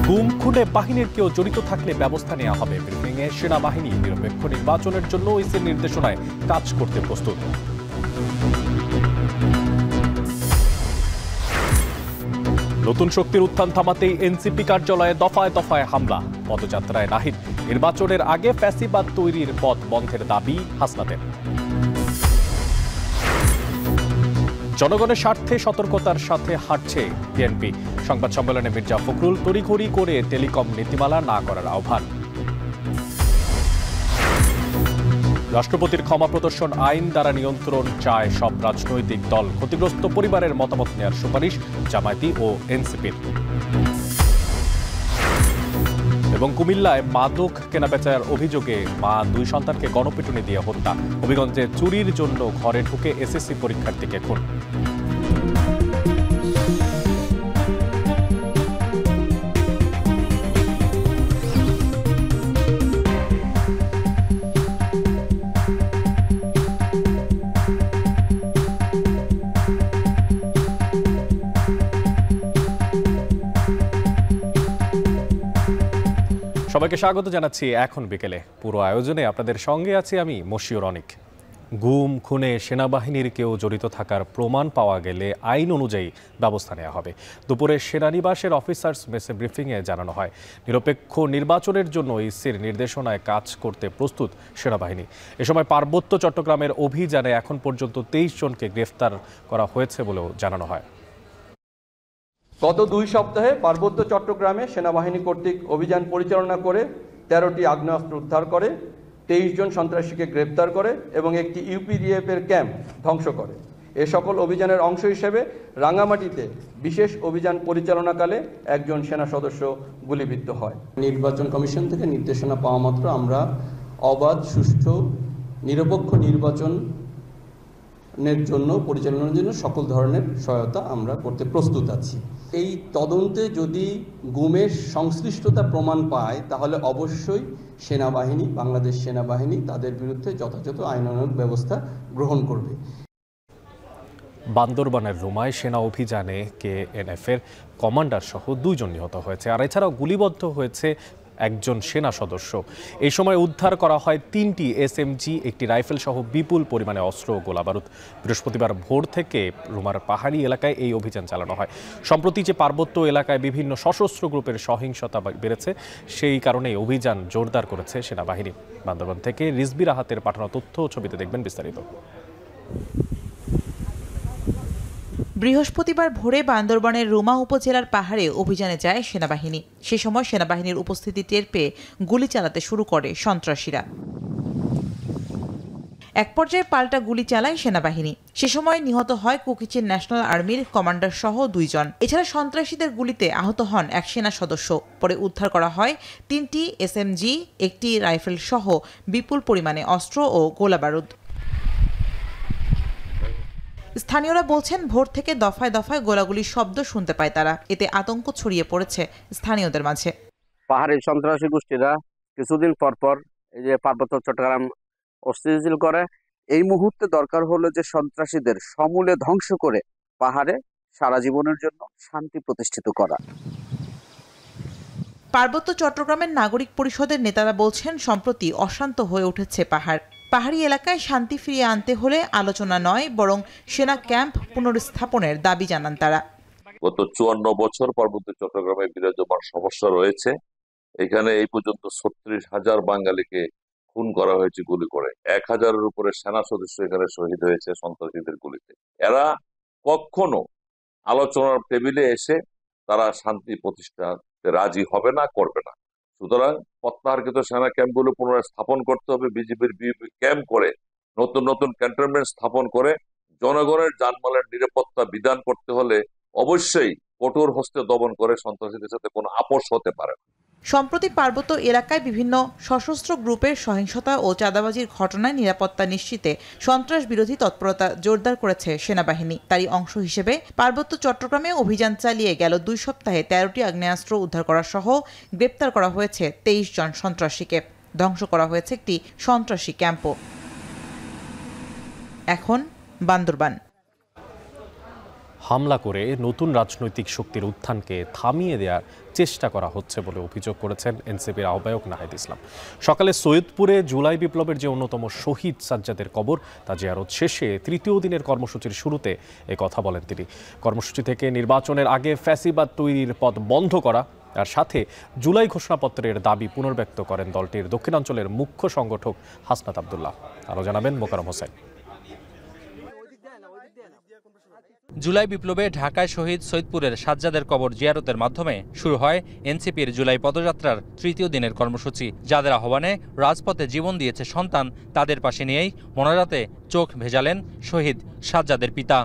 গুম খুনে বাহিনীর কেউ জড়িত থাকলে ব্যবস্থা নেওয়া হবে। ব্রিফিংয়ে সেনাবাহিনী নিরপেক্ষ নির্বাচনের জন্য ইসির নির্দেশনায় কাজ করতে প্রস্তুত। নতুন শক্তির উত্থান থামাতেই এনসিপি কার্যালয়ে দফায় দফায় হামলা, পদযাত্রায় নাহিদ। নির্বাচনের আগে ফ্যাসিবাদ তৈরির পথ বন্ধের দাবি হাসনাতের। জনগণের স্বার্থে সতর্কতার সাথে হাঁটছে বিএনপি। সংবাদ সম্মেলনে মির্জা ফখরুল তড়িঘড়ি করে টেলিকম নীতিমালা না করার আহ্বান। রাষ্ট্রপতির ক্ষমা প্রদর্শন আইন দ্বারা নিয়ন্ত্রণ চায় সব রাজনৈতিক দল। ক্ষতিগ্রস্ত পরিবারের মতামত নেওয়ার সুপারিশ জামায়াতি ও এনসিপির। এবং কুমিল্লায় মাদক কেনাবেচার অভিযোগে মা 2 সন্তানকে গণপিটুনি দিয়ে হত্যা। হবিগঞ্জে চুরির জন্য ঘরে ঢুকে এসএসসি পরীক্ষার্থীকে খুন। সবাইকে স্বাগত জানাচ্ছি এখন বিকেলে। পুরো আয়োজনে আপনাদের সঙ্গে আছি আমি মশিউর অনিক। গুম খুনে সেনাবাহিনীর কেউ জড়িত থাকার প্রমাণ পাওয়া গেলে আইন অনুযায়ী ব্যবস্থা নেওয়া হবে। দুপুরে সেনানিবাসের অফিসার্স মেসে ব্রিফিংয়ে জানানো হয়, নিরপেক্ষ নির্বাচনের জন্য ইসির নির্দেশনায় কাজ করতে প্রস্তুত সেনাবাহিনী। এ সময় পার্বত্য চট্টগ্রামের অভিযানে এখন পর্যন্ত 23 জনকে গ্রেফতার করা হয়েছে বলেও জানানো হয়। গত 2 সপ্তাহে পার্বত্য চট্টগ্রামে সেনাবাহিনী কর্তৃক অভিযান পরিচালনা করে 13টি আগ্নেয়াস্ত্র উদ্ধার করে, 23 জন সন্ত্রাসীকে গ্রেপ্তার করে এবং একটি ইউপিডিএফ-এর ক্যাম্প ধ্বংস করে। এ সকল অভিযানের অংশ হিসেবে রাঙ্গামাটিতে বিশেষ অভিযান পরিচালনাকালে একজন সেনা সদস্য গুলিবিদ্ধ হয়। নির্বাচন কমিশন থেকে নির্দেশনা পাওয়া মাত্র আমরা অবাধ, সুষ্ঠু, নিরপেক্ষ নির্বাচনের জন্য পরিচালনার জন্য সকল ধরনের সহায়তা আমরা করতে প্রস্তুত আছি। এই তদন্তে যদি গুমের সংশ্লিষ্টতা প্রমাণ পায় তাহলে অবশ্যই সেনাবাহিনী, বাংলাদেশ সেনাবাহিনী তাদের বিরুদ্ধে যথাযথ আইনানুগ ব্যবস্থা গ্রহণ করবে। বান্দরবানের রুমায় সেনা অভিযানে কেএনএফ-এর কমান্ডার সহ 2 জন নিহত হয়েছে, আর এছাড়াও গুলিবদ্ধ হয়েছে একজন সেনা সদস্য। এই সময় উদ্ধার করা হয় 3টি এসএমজি, একটি রাইফেল সহ বিপুল পরিমাণে অস্ত্র ও গোলাবারুদ। বৃহস্পতিবার ভোর থেকে রুমার পাহাড়ি এলাকায় এই অভিযান চালানো হয়। সম্প্রতি যে পার্বত্য এলাকায় বিভিন্ন সশস্ত্র গ্রুপের সহিংসতা বেড়েছে, সেই কারণেই অভিযান জোরদার করেছে সেনাবাহিনী। বান্দরবান থেকে রিজবি রাহাতের পাঠানো তথ্য ও ছবিতে দেখবেন বিস্তারিত। বৃহস্পতিবার ভোরে বান্দরবানের রুমা উপজেলার পাহাড়ে অভিযানে যায় সেনাবাহিনী। সে সময় সেনাবাহিনীর উপস্থিতি টের পেয়ে গুলি চালাতে শুরু করে সন্ত্রাসীরা। এক পর্যায়ে পাল্টা গুলি চালায় সেনাবাহিনী। সে সময় নিহত হয় কুকিচিন ন্যাশনাল আর্মির কমান্ডার সহ 2 জন। এছাড়া সন্ত্রাসীদের গুলিতে আহত হন এক সেনা সদস্য। পরে উদ্ধার করা হয় 3টি এসএমজি, একটি রাইফেল সহ বিপুল পরিমাণে অস্ত্র ও গোলাবারুদ। স্থানীয়রা বলছেন, ভোর থেকে দফায় দফায় গোলাগুলির শব্দ শুনতে পায় তারা। এতে আতঙ্ক ছড়িয়ে পড়েছে স্থানীয়দের মাঝে। পাহাড়ি সন্ত্রাসী গোষ্ঠীরা কিছুদিন পর এই যে পার্বত্য চট্টগ্রাম অস্থিতিশীল করে। এই মুহূর্তে দরকার হলো যে সন্ত্রাসীদের সমূলে ধ্বংস করে পাহাড়ে সারা জীবনের জন্য শান্তি প্রতিষ্ঠিত করা। পার্বত্য চট্টগ্রামের নাগরিক পরিষদের নেতারা বলছেন, সম্প্রতি অশান্ত হয়ে উঠেছে পাহাড়। পাহাড়ি এলাকায় শান্তি ফিরিয়ে আনতে হলে আলোচনা নয়, বরং সেনা ক্যাম্প পুনর্স্থাপনের দাবি জানান তারা। গত 54 বছর পার্বত্য চট্টগ্রামে বিরাজমান সমস্যা রয়েছে। এখানে এই পর্যন্ত 36,000 বাঙালিকে খুন করা হয়েছে গুলি করে। 1000-এর উপরে সেনা সদস্য এখানে শহীদ হয়েছে সন্ত্রাসীদের গুলিতে। এরা কখনো আলোচনার টেবিলে এসে তারা শান্তি প্রতিষ্ঠাতে রাজি হবে না, করবে না। সুতরাং প্রত্যাহারকৃত সেনা ক্যাম্পগুলো পুনরায় স্থাপন করতে হবে। বিজিবির ক্যাম্প করে নতুন নতুন ক্যান্টনমেন্ট স্থাপন করে জনগণের জানমালের নিরাপত্তা বিধান করতে হলে অবশ্যই কঠোর হস্তে দমন করে সন্ত্রাসীদের সাথে কোনো আপোষ হতে পারে না। সম্প্রতি পার্বত্য এলাকায় বিভিন্ন সশস্ত্র গ্রুপের সহিংসতা ও চাঁদাবাজির ঘটনায় নিরাপত্তা নিশ্চিতে সন্ত্রাস বিরোধী তৎপরতা জোরদার করেছে সেনাবাহিনী। তারই অংশ হিসেবে পার্বত্য চট্টগ্রামে অভিযান চালিয়ে গেল 2 সপ্তাহে 13টি আগ্নেয়াস্ত্র উদ্ধার করা সহ গ্রেপ্তার করা হয়েছে 23 জন সন্ত্রাসীকে। ধ্বংস করা হয়েছে একটি সন্ত্রাসী ক্যাম্পও। এখন বান্দরবান। হামলা করে নতুন রাজনৈতিক শক্তির উত্থানকে থামিয়ে দেওয়ার চেষ্টা করা হচ্ছে বলে অভিযোগ করেছেন এনসিপির আহ্বায়ক নাহিদ ইসলাম। সকালে সৈয়দপুরে জুলাই বিপ্লবের যে অন্যতম শহীদ সাজ্জাদের কবর তা জিয়ারত শেষে তৃতীয় দিনের কর্মসূচির শুরুতে এ কথা বলেন তিনি। কর্মসূচি থেকে নির্বাচনের আগে ফ্যাসিবাদ তৈরির পথ বন্ধ করা আর সাথে জুলাই ঘোষণাপত্রের দাবি পুনর্ব্যক্ত করেন দলটির দক্ষিণাঞ্চলের মুখ্য সংগঠক হাসনাত আব্দুল্লাহ। আরও জানাবেন মোকাররম হোসেন। জুলাই বিপ্লবে ঢাকায় শহীদ সৈয়দপুরের সাজ্জাদের কবর জিয়ারতের মাধ্যমে শুরু হয় এনসিপির জুলাই পদযাত্রার তৃতীয় দিনের কর্মসূচি। যাদের আহ্বানে রাজপথে জীবন দিয়েছে সন্তান, তাদের পাশে নিয়েই মোনাজাতে চোখ ভেজালেন শহীদ সাজ্জাদের পিতা।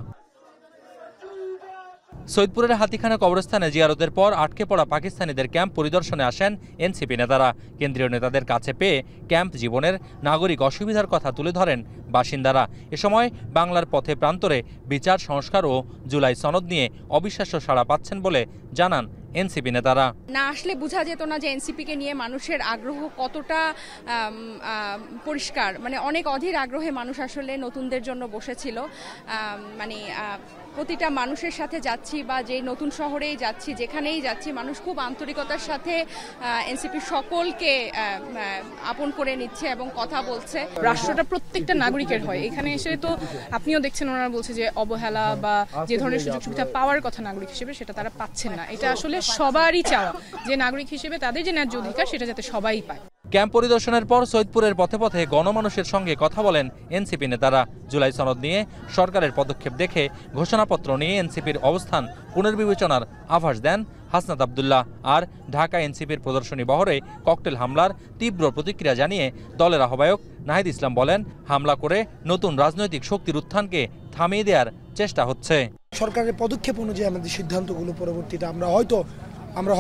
সৈয়দপুরের হাতিখানা কবরস্থানে জিয়ারতের পর আটকে পড়া পাকিস্তানিদের ক্যাম্প পরিদর্শনে আসেন এনসিপি নেতারা। কেন্দ্রীয় নেতাদের কাছে পেয়ে ক্যাম্প জীবনের নাগরিক অসুবিধার কথা তুলে ধরেন বাসিন্দারা। এ সময় বাংলার পথে প্রান্তরে বিচার সংস্কার ও জুলাই সনদ নিয়ে অবিশ্বাস্য সাড়া পাচ্ছেন বলে জানান এনসিপি নেতারা। না আসলে বোঝা যেত না যে এনসিপিকে নিয়ে মানুষের আগ্রহ কতটা পরিষ্কার, মানে অনেক অধীর আগ্রহে মানুষ আসলে নতুনদের জন্য বসেছিল। মানে প্রতিটা মানুষের সাথে যাচ্ছি বা যে নতুন শহরেই যাচ্ছি, যেখানেই যাচ্ছি, মানুষ খুব আন্তরিকতার সাথে এনসিপি সকলকে আপন করে নিচ্ছে এবং কথা বলছে। রাষ্ট্রটা প্রত্যেকটা নাগরিকের হয়। এখানে এসে তো আপনিও দেখছেন ওনারা বলছে যে অবহেলা বা যে ধরনের সুযোগ সুবিধা পাওয়ার কথা নাগরিক হিসেবে সেটা তারা পাচ্ছেন না। এটা আসলে সবারই চাওয়া যে নাগরিক হিসেবে তাদের যে ন্যায্য অধিকার সেটা যাতে সবাই পায়। ক্যাম্প পরিদর্শনের পর সৈয়দপুরের পথে পথে গণমানুষের সঙ্গে কথা বলেন এনসিপি নেতারা। জুলাই সনদ নিয়ে সরকারের পদক্ষেপ দেখে ঘোষণাপত্র নিয়ে এনসিপির অবস্থান পুনর্বিবেচনার আভাস দেন হাসনাত আব্দুল্লাহ। আর ঢাকা এনসিপির প্রদর্শনী বহরে ককটেল হামলার তীব্র প্রতিক্রিয়া জানিয়ে দলের আহ্বায়ক নাহিদ ইসলাম বলেন, হামলা করে নতুন রাজনৈতিক শক্তির উত্থানকে থামিয়ে দেওয়ার চেষ্টা হচ্ছে। সরকারের পদক্ষেপ অনুযায়ী আমাদের সিদ্ধান্তগুলো পরবর্তীতে আমরা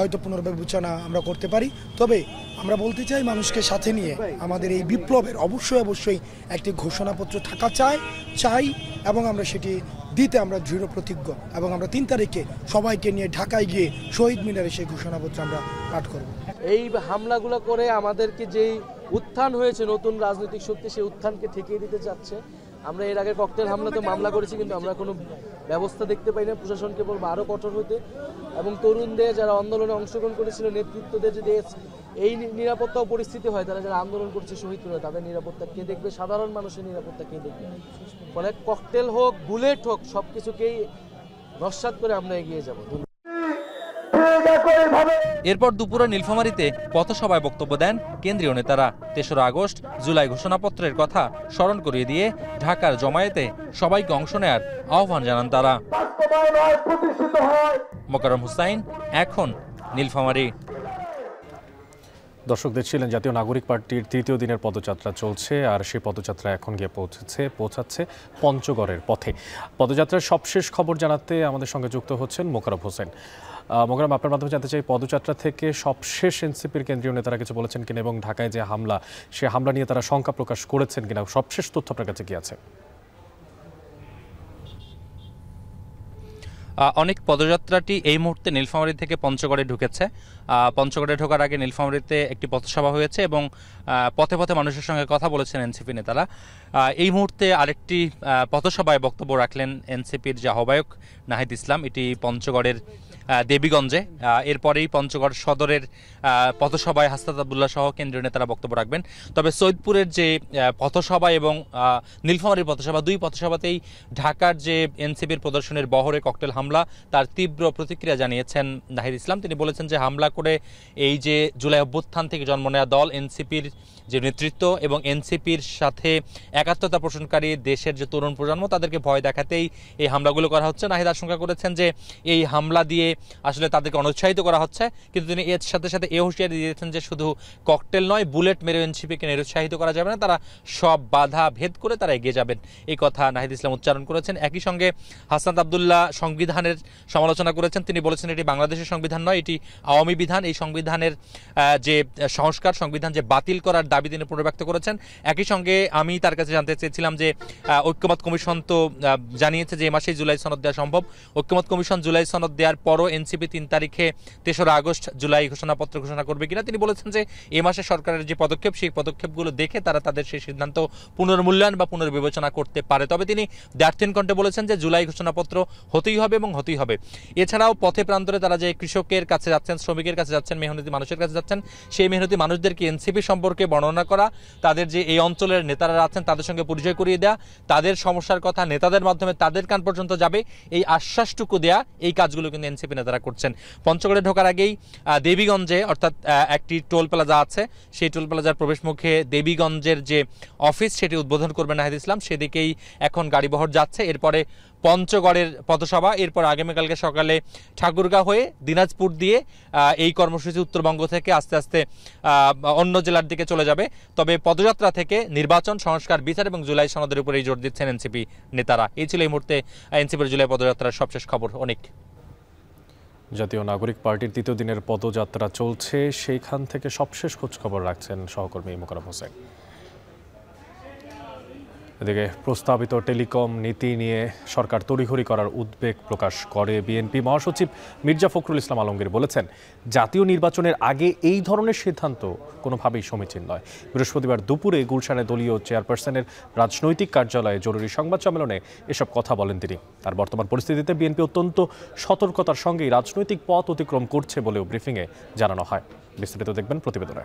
হয়তো পুনর্বিবেচনা আমরা করতে পারি। তবে আমরা বলতে চাই, মানুষকে সাথে নিয়ে আমাদের এই বিপ্লবের অবশ্যই একটি ঘোষণাপত্র থাকা চাই এবং আমরা সেটি দিতে আমরা দৃঢ় প্রতিজ্ঞ এবং আমরা 3 তারিখে সবাইকে নিয়ে ঢাকায় গিয়ে শহীদ মিনারে সেই ঘোষণাপত্র আমরা পাঠ করব। এই হামলাগুলো করে আমাদেরকে যেই উত্থান হয়েছে নতুন রাজনৈতিক শক্তি, সেই উত্থানকে ঠেকিয়ে দিতে চাচ্ছে। আমরা এর আগে ককটেল হামলাতে মামলা করেছি, কিন্তু আমরা কোনো ব্যবস্থা দেখতে পাই না। প্রশাসনকে বলবো আরও কঠোর হতে এবং তরুণদের যারা আন্দোলনে অংশগ্রহণ করেছিল, নেতৃত্বদের যদি এই নিরাপত্তা পরিস্থিতি হয়, তারা যারা আন্দোলন করছে শহীদ করে, তাদের নিরাপত্তা কে দেখবে? সাধারণ মানুষের নিরাপত্তা কে দেখবে? ফলে ককটেল হোক, বুলেট হোক, সবকিছুকেই নস্যাৎ করে আমরা এগিয়ে যাব। এরপর দুপুরে নীলফামারীতে পথসভায় বক্তব্য দেন কেন্দ্রীয় নেতারা। ৩রা আগস্ট জুলাই ঘোষণাপত্রের কথা স্মরণ করিয়ে দিয়ে ঢাকার জমায়েতে সবাইকে অংশ নেয়ার আহ্বান জানান তারা। মোকাররম হোসেন, এখন নীলফামারী। দর্শক দেখছিলেন জাতীয় নাগরিক পার্টির তৃতীয় দিনের পদযাত্রা চলছে, আর সেই পদযাত্রা এখন গিয়ে পৌঁছাচ্ছে পঞ্চগড়ের পথে। পদযাত্রার সবশেষ খবর জানাতে আমাদের সঙ্গে যুক্ত হচ্ছেন মোকাররম হোসেন। মোকাররম, আপনার মাধ্যমে জানতে চাই, পদযাত্রা থেকে সবশেষ এনসিপির কেন্দ্রীয় নেতারা কিছু বলেছেন কিনা এবং ঢাকায় যে হামলা, সে হামলা নিয়ে তারা শঙ্কা প্রকাশ করেছেন কিনা? সবশেষ তথ্য আপনার কাছে কি আছে? অনেক পদযাত্রাটি এই মুহূর্তে নীলফামারী থেকে পঞ্চগড়ে ঢুকেছে। পঞ্চগড়ে ঢোকার আগে নীলফামারীতে একটি পথসভা হয়েছে এবং পথে পথে মানুষের সঙ্গে কথা বলেছেন এনসিপি নেতারা। এই মুহূর্তে আরেকটি পথসভায় বক্তব্য রাখলেন এনসিপির যে আহ্বায়ক নাহিদ ইসলাম, এটি পঞ্চগড়ের দেবীগঞ্জে। এরপরেই পঞ্চগড় সদরের পথসভায় হাসনাত আব্দুল্লাহ সহ কেন্দ্রীয় নেতারা বক্তব্য রাখবেন। তবে সৈয়দপুরের যে পথসভা এবং নীলফামারীর পথসভা, দুই পথসভাতেই ঢাকার যে এনসিপির প্রদর্শনের বহরে ককটেল হামলা, তার তীব্র প্রতিক্রিয়া জানিয়েছেন নাহিদ ইসলাম। তিনি বলেছেন যে হামলা করে এই যে জুলাই অভ্যুত্থান থেকে জন্ম নেওয়া দল, এনসিপির যে নেতৃত্ব এবং এনসিপির সাথে একাত্মতা পোষণকারী দেশের যে তরুণ প্রজন্ম, তাদেরকে ভয় দেখাতেই এই হামলাগুলো করা হচ্ছে। নাহিদ আশঙ্কা করেছেন যে এই হামলা দিয়ে আসলে তাদেরকে অনুৎসাহিত করা হচ্ছে, কিন্তু তিনি এর সাথে সাথে এ হুঁশিয়ারি দিয়েছেন যে শুধু ককটেল নয়, বুলেট মেরে এনসিপিকে নিরুৎসাহিত করা যাবে না, তারা সব বাধা ভেদ করে তারা এগিয়ে যাবেন, এই কথা নাহিদ ইসলাম উচ্চারণ করেছেন। একই সঙ্গে হাসনাত আব্দুল্লাহ সংবিধানের সমালোচনা করেছেন। তিনি বলেছেন এটি বাংলাদেশের সংবিধান নয়, এটি আওয়ামী বিধান। এই সংবিধানের যে সংস্কার, সংবিধান যে বাতিল করার দাবি তিনি পুনর্ব্যক্ত করেছেন। একই সঙ্গে আমি তার কাছে জানতে চেয়েছিলাম যে ঐক্যমত কমিশন তো জানিয়েছে যে এই মাসেই জুলাই সনদ দেওয়া সম্ভব। ঐক্যমত কমিশন জুলাই সনদ দেওয়ার পরও তারপরও এনসিপি 3 তারিখে 3রা আগস্ট জুলাই ঘোষণাপত্র ঘোষণা করবে কিনা। তিনি বলেছেন যে এ মাসে সরকারের যে পদক্ষেপ, সেই পদক্ষেপগুলো দেখে তারা তাদের সেই সিদ্ধান্ত পুনর্মূল্যায়ন বা পুনর্বিবেচনা করতে পারে। তবে তিনি দ্ব্যর্থহীন কণ্ঠে বলেছেন যে জুলাই ঘোষণাপত্র হতেই হবে এবং হতেই হবে। এছাড়াও পথে প্রান্তরে তারা যে কৃষকের কাছে যাচ্ছেন, শ্রমিকের কাছে যাচ্ছেন, মেহনতি মানুষের কাছে যাচ্ছেন, সেই মেহনতি মানুষদেরকে এনসিপি সম্পর্কে বর্ণনা করা, তাদের যে এই অঞ্চলের নেতারা আছেন তাদের সঙ্গে পরিচয় করিয়ে দেওয়া, তাদের সমস্যার কথা নেতাদের মাধ্যমে তাদের কান পর্যন্ত যাবে, এই আশ্বাসটুকু দেয়া, এই কাজগুলো কিন্তু এনসিপি নেতারা করছেন। পঞ্চগড়ে ঢোকার আগেই দেবীগঞ্জে অর্থাৎ একটি টোল প্লাজা আছে, সেই টোল প্লাজার প্রবেশমুখে দেবীগঞ্জের যে অফিস সেটি উদ্বোধন করবেন নাহিদ ইসলাম, সেদিকেই এখন গাড়িবহর যাচ্ছে। এরপরে পঞ্চগড়ের পথসভা, এরপর আগামীকালকে সকালে ঠাকুরগাঁও হয়ে দিনাজপুর দিয়ে এই কর্মসূচি উত্তরবঙ্গ থেকে আস্তে আস্তে অন্য জেলার দিকে চলে যাবে। তবে পদযাত্রা থেকে নির্বাচন, সংস্কার, বিচার এবং জুলাই সনদের উপরেই জোর দিচ্ছেন এনসিপি নেতারা। এই ছিল এই মুহূর্তে এনসিপির জুলাই পদযাত্রার সবশেষ খবর। অনেক জাতীয় নাগরিক পার্টির 3য় দিনের পদযাত্রা চলছে, সেইখান থেকে সবশেষ খোঁজখবর রাখছেন সহকর্মী মোকাররম হোসেন। এদিকে প্রস্তাবিত টেলিকম নীতি নিয়ে সরকার তড়িঘড়ি করার উদ্বেগ প্রকাশ করে বিএনপি মহাসচিব মির্জা ফখরুল ইসলাম আলমগীর বলেছেন, জাতীয় নির্বাচনের আগে এই ধরনের সিদ্ধান্ত কোনোভাবেই সমীচীন নয়। বৃহস্পতিবার দুপুরে গুলশানে দলীয় চেয়ারপারসনের রাজনৈতিক কার্যালয়ে জরুরি সংবাদ সম্মেলনে এসব কথা বলেন তিনি। আর বর্তমান পরিস্থিতিতে বিএনপি অত্যন্ত সতর্কতার সঙ্গেই রাজনৈতিক পথ অতিক্রম করছে বলেও ব্রিফিংয়ে জানানো হয়। বিস্তারিত দেখবেন প্রতিবেদনে।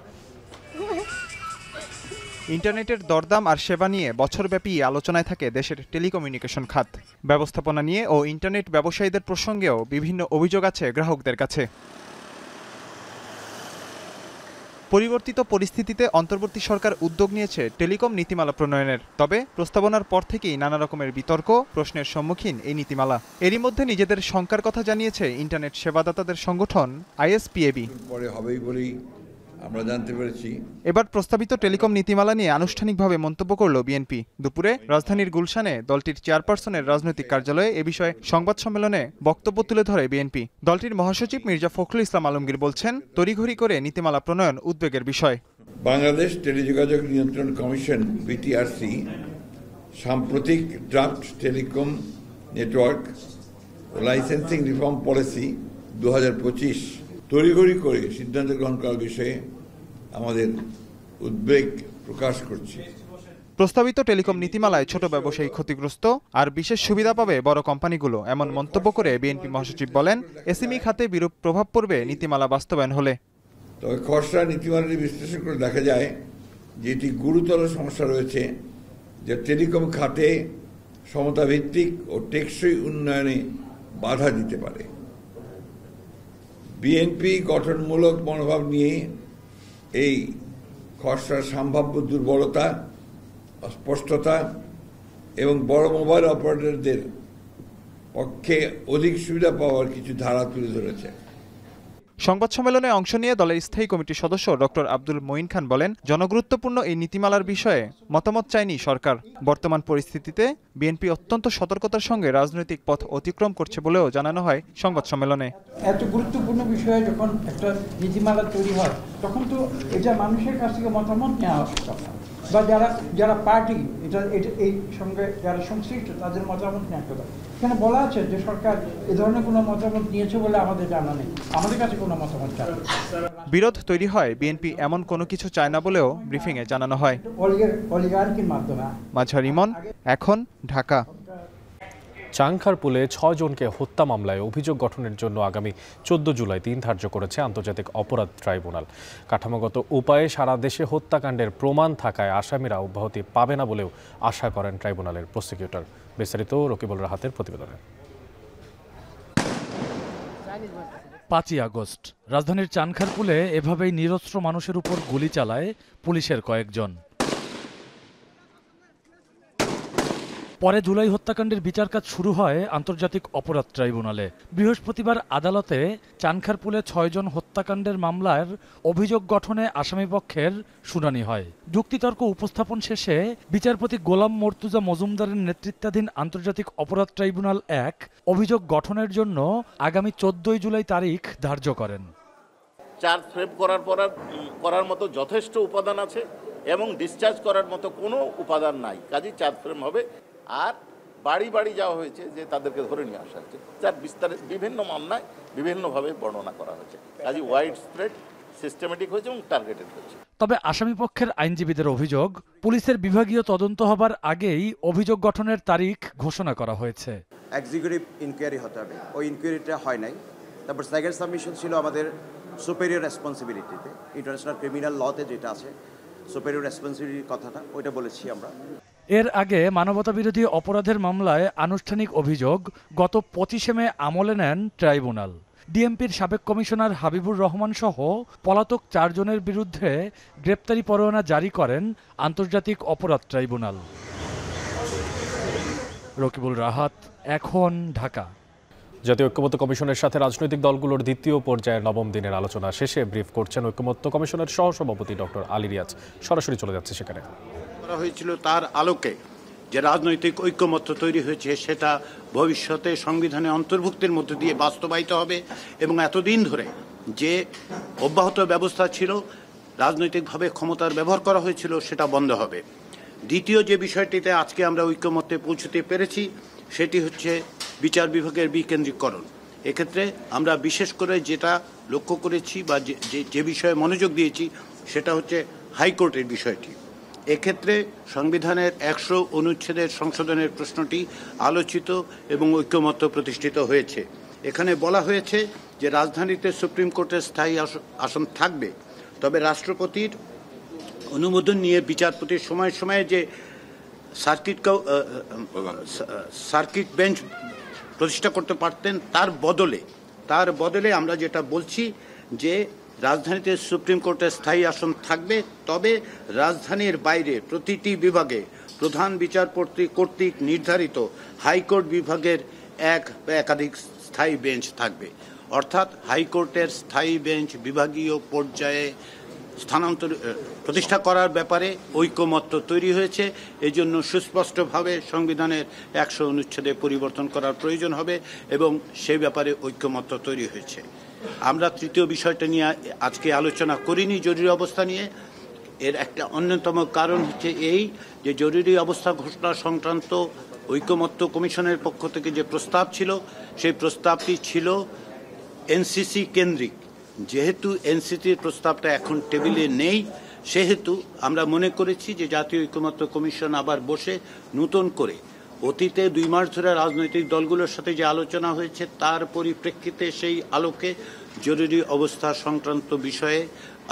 ইন্টারনেটের দরদাম আর সেবা নিয়ে বছরব্যাপী আলোচনায় থাকে দেশের টেলিকমিউনিকেশন খাত। ব্যবস্থাপনা নিয়ে ও ইন্টারনেট ব্যবসায়ীদের প্রসঙ্গেও বিভিন্ন অভিযোগ আছে গ্রাহকদের কাছে। পরিবর্তিত পরিস্থিতিতে অন্তর্বর্তী সরকার উদ্যোগ নিয়েছে টেলিকম নীতিমালা প্রণয়নের। তবে প্রস্তাবনার পর থেকেই নানা রকমের বিতর্ক, প্রশ্নের সম্মুখীন এই নীতিমালা। এরই মধ্যে নিজেদের শঙ্কার কথা জানিয়েছে ইন্টারনেট সেবাদাতাদের সংগঠন আইএসপিএবি। পরে হবেই বলেই আমরা জানতে পেরেছি। এবার প্রস্তাবিত টেলিকম নীতিমালা নিয়ে আনুষ্ঠানিকভাবে মন্তব্য করল বিএনপি। দুপুরে রাজধানীর গুলশানে দলটির চেয়ারপারসনের রাজনৈতিক কার্যালয়ে এ বিষয়ে সংবাদ সম্মেলনে বক্তব্য তুলে ধরে বিএনপি। দলটির মহাসচিব মির্জা ফখরুল ইসলাম আলমগীর বলছেন, তড়িঘড়ি করে নীতিমালা প্রণয়ন উদ্বেগের বিষয়। বাংলাদেশ টেলিযোগাযোগ নিয়ন্ত্রণ কমিশন বিটিআরসি সাম্প্রতিক draft telecom network licensing reform policy 2025 তড়িঘড়ি করে সিদ্ধান্ত গ্রহণ করার বিষয়ে আমাদের উদ্বেগ প্রকাশ করছি। প্রস্তাবিত টেলিকম নীতিমালায় ছোট ব্যবসায়ী ক্ষতিগ্রস্ত আর বিশেষ সুবিধা পাবে বড় কোম্পানিগুলো, এমন মন্তব্য করে বিএনপি মহাসচিব বলেন, এসএমই খাতে বিরূপ প্রভাব পড়বে নীতিমালা বাস্তবায়ন হলে। তবে খসড়া নীতিমালাটি বিশ্লেষণ করে দেখা যায় যে এটি গুরুতর সমস্যা রয়েছে, যা টেলিকম খাতে সমতাভিত্তিক ও টেকসই উন্নয়নে বাধা দিতে পারে। বিএনপি গঠনমূলক মনোভাব নিয়ে এই খসড়ার সম্ভাব্য দুর্বলতা, অস্পষ্টতা এবং বড় মোবাইল অপারেটরদের পক্ষে অধিক সুবিধা পাওয়ার কিছু ধারা তুলে ধরেছে। সংবাদ সম্মেলনে অংশ নিয়ে দলের স্থায়ী কমিটির সদস্য ডক্টর আব্দুল মঈন খান বলেন, জনগুরুত্বপূর্ণ এই নীতিমালার বিষয়ে মতামত চায়নি সরকার। বর্তমান পরিস্থিতিতে বিএনপি অত্যন্ত সতর্কতার সঙ্গে রাজনৈতিক পথ অতিক্রম করছে বলেও জানানো হয় সংবাদ সম্মেলনে। এত গুরুত্বপূর্ণ বিষয়ে যখন একটা নীতিমালা তৈরি হয়, তখন তো এটা মানুষের কাছ থেকে মতামত নেওয়া আবশ্যক, বা যারা পার্টি এই সঙ্গে যারা সংশ্লিষ্ট তাদের মতামত নেওয়া কথা। এখানে বলা আছে যে সরকার এ ধরনের কোনো মতামত নিয়েছে বলে আমাদের জানা নেই, আমাদের কাছে কোনো মতামত চায়। বিরোধ তৈরি হয় বিএনপি এমন কোনো কিছু চায় না বলেও ব্রিফিংয়ে জানানো হয়। অলিগার্কির মাধ্যমে। মাঝার ইমন, এখন, ঢাকা। চাংখারপুলে 6 জনকে হত্যা মামলায় অভিযোগ গঠনের জন্য আগামী 14 জুলাই 3 ধার্য করেছে আন্তর্জাতিক অপরাধ ট্রাইব্যুনাল। কাঠামোগত উপায়ে সারা দেশে হত্যাকাণ্ডের প্রমাণ থাকায় আসামিরা অব্যাহতি পাবে না বলেও আশা করেন ট্রাইব্যুনালের প্রসিকিউটর। বিস্তারিত রকিবুল রাহাতের প্রতিবেদনে। 5 আগস্ট রাজধানীর চানখারপুলে এভাবেই নিরস্ত্র মানুষের উপর গুলি চালায় পুলিশের কয়েকজন। পরে জুলাই হত্যাকাণ্ডের বিচার কাজ শুরু হয় আন্তর্জাতিক অপরাধ ট্রাইব্যুনালে। বৃহস্পতিবার আদালতে চানখারপুলে 6 জন হত্যাকাণ্ডের মামলার অভিযোগ গঠনে আসামিপক্ষের শুনানি হয়। যুক্তিতর্ক উপস্থাপন শেষে বিচারপতি গোলাম মর্তুজা মজুমদারের নেতৃত্বাধীন আন্তর্জাতিক অপরাধ ট্রাইব্যুনাল 1 অভিযোগ গঠনের জন্য আগামী 14 জুলাই তারিখ ধার্য করেন। চার্জ ফ্রেম করার মতো যথেষ্ট উপাদান আছে এবং ডিসচার্জ করার মতো কোনো উপাদান নাই, কাজেই চার্জ ফ্রেম হবে। আর বাড়ি বাড়ি যাওয়া হয়েছে যে তাদেরকে ধরে নিয়ে আসা হয়েছে, যার বিস্তারে বিভিন্ন মামলায় বিভিন্নভাবে বর্ণনা করা হয়েছে। কাজে ওয়াইড স্প্রেড সিস্টেমেটিক হয়েছে এবং টার্গেটেড হয়েছে। তবে আসামিপক্ষের আইনজীবীদের অভিযোগ, পুলিশের বিভাগীয় তদন্ত হবার আগেই অভিযোগ গঠনের তারিখ ঘোষণা করা হয়েছে। এক্সিকিউটিভ ইনকোয়ারি হতে হবে, ওই ইনকোয়ারিটা হয় নাই। তারপর সেকেন্ড সাবমিশন ছিল আমাদের সুপেরিয়র রেসপন্সিবিলিটিতে, ইন্টারন্যাশনাল ক্রিমিনাল লতে যেটা আছে সুপেরিয়র রেসপন্সিবিলিটির কথাটা, ওইটা বলেছি আমরা। এর আগে মানবতাবিরোধী অপরাধের মামলায় আনুষ্ঠানিক অভিযোগ গত 25 মে আমলে নেন ট্রাইব্যুনাল। ডিএমপির সাবেক কমিশনার হাবিবুর রহমান সহ পলাতক 4 জনের বিরুদ্ধে গ্রেপ্তারি পরোয়ানা জারি করেন আন্তর্জাতিক অপরাধ ট্রাইব্যুনাল। রকিবুল রাহাত, এখন, ঢাকা। জাতীয় ঐক্যমত্য কমিশনের সাথে রাজনৈতিক দলগুলোর দ্বিতীয় পর্যায়ের 9ম দিনের আলোচনা শেষে ব্রিফ করছেন ঐক্যমত্য কমিশনের সহসভাপতি ডক্টর আলী রিয়াজ। সরাসরি চলে যাচ্ছে সেখানে। করা হয়েছিল তার আলোকে যে রাজনৈতিক ঐক্যমত্য তৈরি হয়েছে সেটা ভবিষ্যতে সংবিধানে অন্তর্ভুক্তির মধ্য দিয়ে বাস্তবায়িত হবে এবং এতদিন ধরে যে অব্যাহত ব্যবস্থা ছিল, রাজনৈতিকভাবে ক্ষমতার ব্যবহার করা হয়েছিল, সেটা বন্ধ হবে। দ্বিতীয় যে বিষয়টিতে আজকে আমরা ঐক্যমত্যে পৌঁছতে পেরেছি সেটি হচ্ছে বিচার বিভাগের বিকেন্দ্রীকরণ। এক্ষেত্রে আমরা বিশেষ করে যেটা লক্ষ্য করেছি বা যে বিষয়ে মনোযোগ দিয়েছি সেটা হচ্ছে হাইকোর্টের বিষয়টি। এক্ষেত্রে সংবিধানের 100 অনুচ্ছেদের সংশোধনের প্রশ্নটি আলোচিত এবং ঐক্যমত্য প্রতিষ্ঠিত হয়েছে। এখানে বলা হয়েছে যে রাজধানীতে সুপ্রিম কোর্টের স্থায়ী আসন থাকবে, তবে রাষ্ট্রপতির অনুমোদন নিয়ে বিচারপতির সময়ে সময়ে যে সার্কিট বেঞ্চ প্রতিষ্ঠা করতে পারতেন, তার বদলে আমরা যেটা বলছি যে রাজধানীতে সুপ্রিম কোর্টের স্থায়ী আসন থাকবে, তবে রাজধানীর বাইরে প্রতিটি বিভাগে প্রধান বিচারপতি কর্তৃক নির্ধারিত হাইকোর্ট বিভাগের এক বা একাধিক স্থায়ী বেঞ্চ থাকবে। অর্থাৎ হাইকোর্টের স্থায়ী বেঞ্চ বিভাগীয় পর্যায়ে স্থানান্তর প্রতিষ্ঠা করার ব্যাপারে ঐক্যমত্য তৈরি হয়েছে। এজন্য সুস্পষ্টভাবে সংবিধানের 100 অনুচ্ছেদে পরিবর্তন করার প্রয়োজন হবে এবং সে ব্যাপারে ঐক্যমত্য তৈরি হয়েছে। আমরা তৃতীয় বিষয়টা নিয়ে আজকে আলোচনা করিনি, জরুরি অবস্থা নিয়ে। এর একটা অন্যতম কারণ হচ্ছে এই যে জরুরি অবস্থা ঘোষণা সংক্রান্ত ঐক্যমত্য কমিশনের পক্ষ থেকে যে প্রস্তাব ছিল, সেই প্রস্তাবটি ছিল এনসিসি কেন্দ্রিক। যেহেতু এনসিসির প্রস্তাবটা এখন টেবিলে নেই, সেহেতু আমরা মনে করেছি যে জাতীয় ঐক্যমত্য কমিশন আবার বসে নতুন করে অতীতে 2 মাস ধরে রাজনৈতিক দলগুলোর সাথে যে আলোচনা হয়েছে তার পরিপ্রেক্ষিতে সেই আলোকে জরুরি অবস্থা সংক্রান্ত বিষয়ে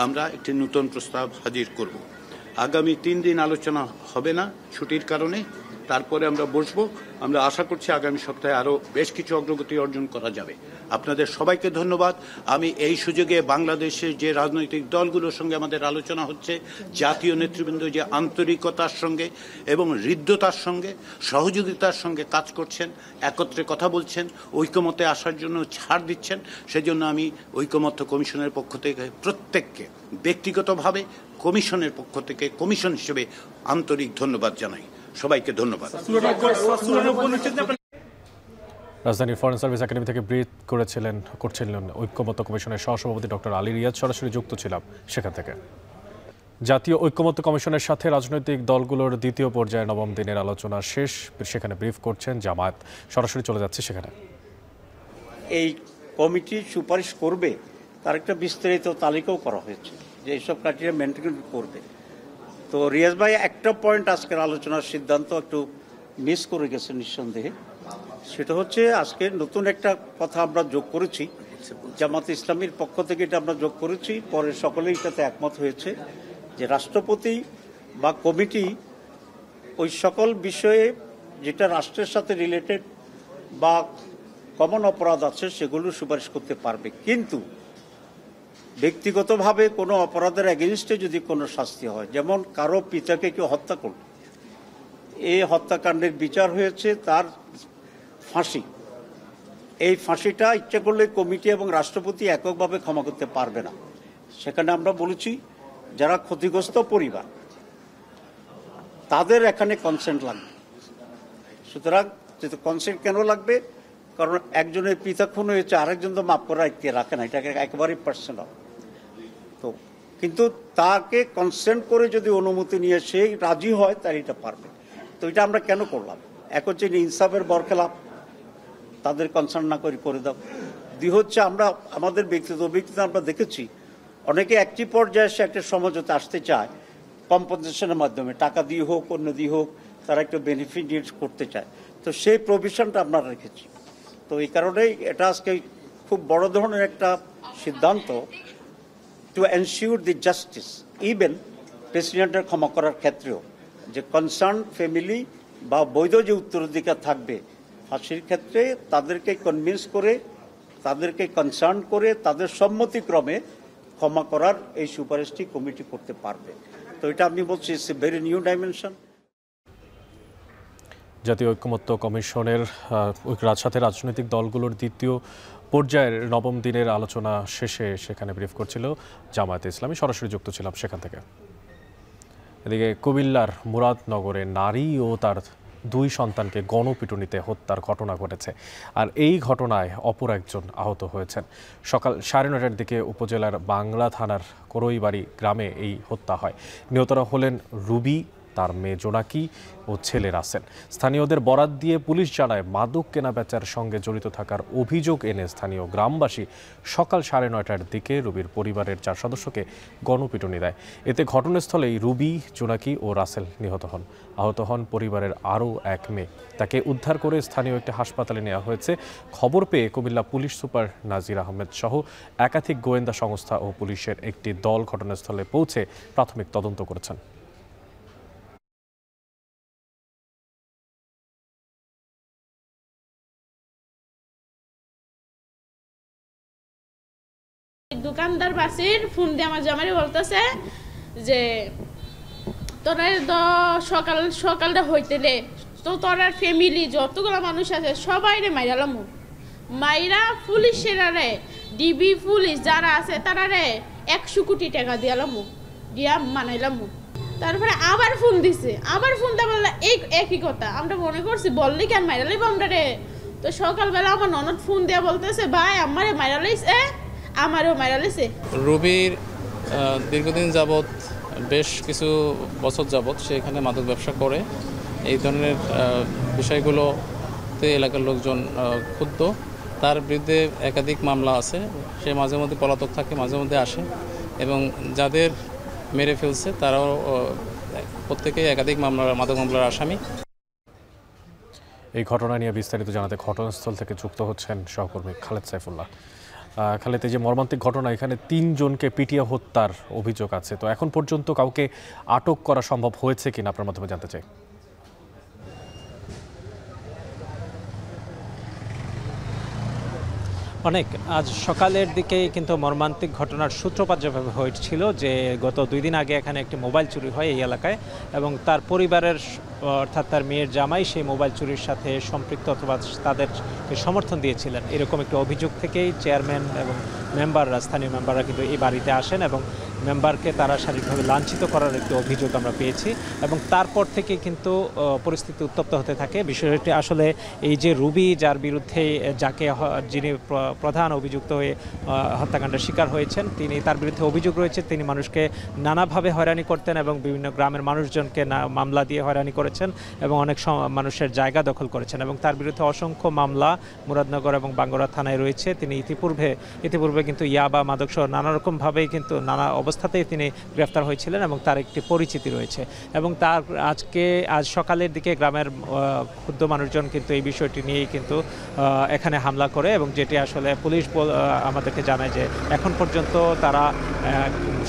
আমরা একটি নতুন প্রস্তাব হাজির করব। আগামী 3 দিন আলোচনা হবে না ছুটির কারণে, তারপরে আমরা বসবো। আমরা আশা করছি আগামী সপ্তাহে আরও বেশ কিছু অগ্রগতি অর্জন করা যাবে। আপনাদের সবাইকে ধন্যবাদ। আমি এই সুযোগে বাংলাদেশের যে রাজনৈতিক দলগুলোর সঙ্গে আমাদের আলোচনা হচ্ছে, জাতীয় নেতৃবৃন্দ যে আন্তরিকতার সঙ্গে এবং হৃদ্যতার সঙ্গে সহযোগিতার সঙ্গে কাজ করছেন, একত্রে কথা বলছেন, ঐক্যমতে আসার জন্য ছাড় দিচ্ছেন, সেজন্য আমি ঐক্যমত্য কমিশনের পক্ষ থেকে প্রত্যেককে ব্যক্তিগতভাবে কমিশনের পক্ষ থেকে কমিশন হিসেবে আন্তরিক ধন্যবাদ জানাই। সবাইকে ধন্যবাদ। রাজধানীর ফরেন সার্ভিস একাডেমি থেকে ব্রিফ করছিলেন ঐক্যমত্য কমিশনের সহসভাপতি ডক্টর আলী রিয়াজ। সরাসরি যুক্ত ছিলাম সেখান থেকে। জাতীয় ঐক্যমত্য কমিশনের সাথে রাজনৈতিক দলগুলোর দ্বিতীয় পর্যায়ে 9ম দিনের আলোচনা শেষ, সেখানে ব্রিফ করছেন জামায়াত। সরাসরি চলে যাচ্ছে সেখানে। এই কমিটি সুপারিশ করবে তার একটা বিস্তারিত তালিকাও করা হয়েছে যে এইসব ক্রাইটেরিয়া মেনটেন করবে। তো রিয়াজ ভাই একটা পয়েন্ট আজকের আলোচনার সিদ্ধান্ত একটু মিস করে গেছে নিঃসন্দেহে, সেটা হচ্ছে আজকে নতুন একটা কথা আমরা যোগ করেছি, জামাত ইসলামীর পক্ষ থেকে এটা আমরা যোগ করেছি, পরে সকলেই এটাতে একমত হয়েছে যে রাষ্ট্রপতি বা কমিটি ওই সকল বিষয়ে যেটা রাষ্ট্রের সাথে রিলেটেড বা কমন অপরাধ আছে সেগুলো সুপারিশ করতে পারবে, কিন্তু ব্যক্তিগতভাবে কোনো অপরাধের এগেনস্টে যদি কোনো শাস্তি হয়, যেমন কারো পিতাকে কেউ হত্যা করল, এই হত্যাকাণ্ডের বিচার হয়েছে তার ফাঁসি, এই ফাঁসিটা ইচ্ছা করলে কমিটি এবং রাষ্ট্রপতি এককভাবে ক্ষমা করতে পারবে না। সেখানে আমরা বলেছি যারা ক্ষতিগ্রস্ত পরিবার তাদের এখানে কনসেন্ট লাগবে। সুতরাং কনসেন্ট কেন লাগবে? কারণ একজনের পিতা খুন হয়েছে, আরেকজন তো মাপ করার ইতিহাস রাখে না, এটাকে একেবারেই পার্সোনাল। তো কিন্তু তাকে কনসেন্ট করে যদি অনুমতি নিয়ে সে রাজি হয় তার এটা পারবে। তো এটা আমরা কেন করলাম? এক হচ্ছে ইনসাফের বরখেলাপ, তাদের কনসার্ন না করে দাও। দুই হচ্ছে আমরা আমাদের ব্যক্তিগত আমরা দেখেছি অনেকে একটি পর্যায়ে এসে একটা সমঝোতা আসতে চায় কম্পেনসেশনের মাধ্যমে, টাকা দিয়ে হোক অন্য দিয়ে হোক, তারা একটা বেনিফিট করতে চায়। তো সেই প্রভিশনটা আমরা রেখেছি। তো এই কারণেই এটা আজকে খুব বড় ধরনের একটা সিদ্ধান্ত to ensure the justice, even প্রেসিডেন্টের ক্ষমা করার ক্ষেত্রেও, যে কনসার্ন ফ্যামিলি বা বৈধ যে উত্তরাধিকার থাকবে ফাঁসির ক্ষেত্রে তাদেরকে কনভিন্স করে, তাদেরকে কনসার্ন করে, তাদের সম্মতিক্রমে ক্ষমা করার এই সুপারিশটি কমিটি করতে পারবে। তো এটা আমি বলছি it's a very new dimension. জাতীয় ঐকমত্য কমিশনের সাথে রাজনৈতিক দলগুলোর দ্বিতীয় পর্যায়ের ৯ম দিনের আলোচনা শেষে সেখানে ব্রিফ করছিল জামায়াতে ইসলামী। সরাসরি যুক্ত ছিলাম সেখান থেকে। এদিকে কুমিল্লার মুরাদনগরে নারী ও তার 2 সন্তানকে গণপিটুনিতে হত্যার ঘটনা ঘটেছে। আর এই ঘটনায় অপর একজন আহত হয়েছেন। সকাল 9:30টার দিকে উপজেলার বাংলা থানার করইবাড়ি গ্রামে এই হত্যা হয়। নিহতরা হলেন রুবি, তার মেয়ে জোনাকি ও ছেলে রাসেল। স্থানীয়দের বরাত দিয়ে পুলিশ জানায় মাদক কেনাবেচার সঙ্গে জড়িত থাকার অভিযোগ এনে স্থানীয় গ্রামবাসী সকাল 9:30টার দিকে রুবির পরিবারের 4 সদস্যকে গণপিটুনি দেয়। এতে ঘটনাস্থলেই রুবি, জোনাকি ও রাসেল নিহত হন। আহত হন পরিবারের আরও এক মেয়ে। তাকে উদ্ধার করে স্থানীয় একটি হাসপাতালে নেওয়া হয়েছে। খবর পেয়ে কুমিল্লা পুলিশ সুপার নাজির আহমেদ সহ একাধিক গোয়েন্দা সংস্থা ও পুলিশের একটি দল ঘটনাস্থলে পৌঁছে প্রাথমিক তদন্ত করেছেন। দোকানদার বাসির ফোন দিয়ে আমার জামাই বলতেছে যে তোরা সকালটা হইতেলে তো তোরার ফ্যামিলি যতগুলো মানুষ আছে সবাই রে মাইরালাম, মাইরা পুলিশেরা রে, ডিবি পুলিশ যারা আছে তারা রে 100 কোটি টাকা দিয়ালাম, দিয়া মানাইলাম। তারপরে আবার ফোন দিছে, আবার ফোনটা বললে একই কথা। আমরা মনে করছি বললি কেন মাইরালাইব আমরা রে। তো সকালবেলা আমার ননদ ফোন দিয়া বলতেছে ভাই আমারে মাইরালাইছে, আমারও মারা লেছে। রুবির দীর্ঘদিন যাবৎ, বেশ কিছু বছর যাবৎ সে এখানে মাদক ব্যবসা করে। এই ধরনের বিষয়গুলোতে এলাকার লোকজন ক্ষুব্ধ। তার বিরুদ্ধে একাধিক মামলা আছে। সে মাঝে মধ্যে পলাতক থাকে, মাঝে মধ্যে আসে, এবং যাদের মেরে ফেলছে তারাও প্রত্যেকেই একাধিক মাদক মামলার আসামি। এই ঘটনা নিয়ে বিস্তারিত জানাতে ঘটনাস্থল থেকে যুক্ত হচ্ছেন সহকর্মী খালেদ সাইফুল্লাহ। খালেদ, এই যে মর্মান্তিক ঘটনা, এখানে 3 জনকে পিটিয়ে হত্যার অভিযোগ আছে, তো এখন পর্যন্ত কাউকে আটক করা সম্ভব হয়েছে কিনা আপনার মাধ্যমে জানতে চাই। অনেক আজ সকালের দিকে কিন্তু মর্মান্তিক ঘটনার সূত্রপাত যেভাবে হয়েছিল যে গত 2 দিন আগে এখানে একটি মোবাইল চুরি হয় এই এলাকায়, এবং তার পরিবারের অর্থাৎ তার মেয়ের জামাই সেই মোবাইল চুরির সাথে সম্পৃক্ত অথবা তাদেরকে সমর্থন দিয়েছিলেন, এরকম একটি অভিযোগ থেকেই চেয়ারম্যান এবং মেম্বাররা, স্থানীয় মেম্বাররা কিন্তু এই বাড়িতে আসেন এবং মেম্বারকে তারা শারীরিকভাবে লাঞ্ছিত করার একটি অভিযোগ আমরা পেয়েছি। এবং তারপর থেকে কিন্তু পরিস্থিতি উত্তপ্ত হতে থাকে। বিষয়টি আসলে এই যে রুবি, যার বিরুদ্ধে যিনি প্রধান অভিযুক্ত হয়ে হত্যাকাণ্ডের শিকার হয়েছেন, তার বিরুদ্ধে অভিযোগ রয়েছে তিনি মানুষকে নানাভাবে হয়রানি করতেন এবং বিভিন্ন গ্রামের মানুষজনকে মামলা দিয়ে হয়রানি করেছেন এবং অনেক মানুষের জায়গা দখল করেছেন, এবং তার বিরুদ্ধে অসংখ্য মামলা মুরাদনগর এবং বাঙ্গুরা থানায় রয়েছে। তিনি ইতিপূর্বে কিন্তু ইয়াবা, মাদকসহ নানা রকমভাবেই কিন্তু নানা অবস্থাতেই তিনি গ্রেফতার হয়েছিলেন এবং তার একটি পরিচিতি রয়েছে। এবং আজ সকালের দিকে গ্রামের ক্ষুদ্র মানুষজন কিন্তু এই বিষয়টি নিয়েই কিন্তু এখানে হামলা করে, এবং যেটি আসলে পুলিশ আমাদেরকে জানায় যে এখন পর্যন্ত তারা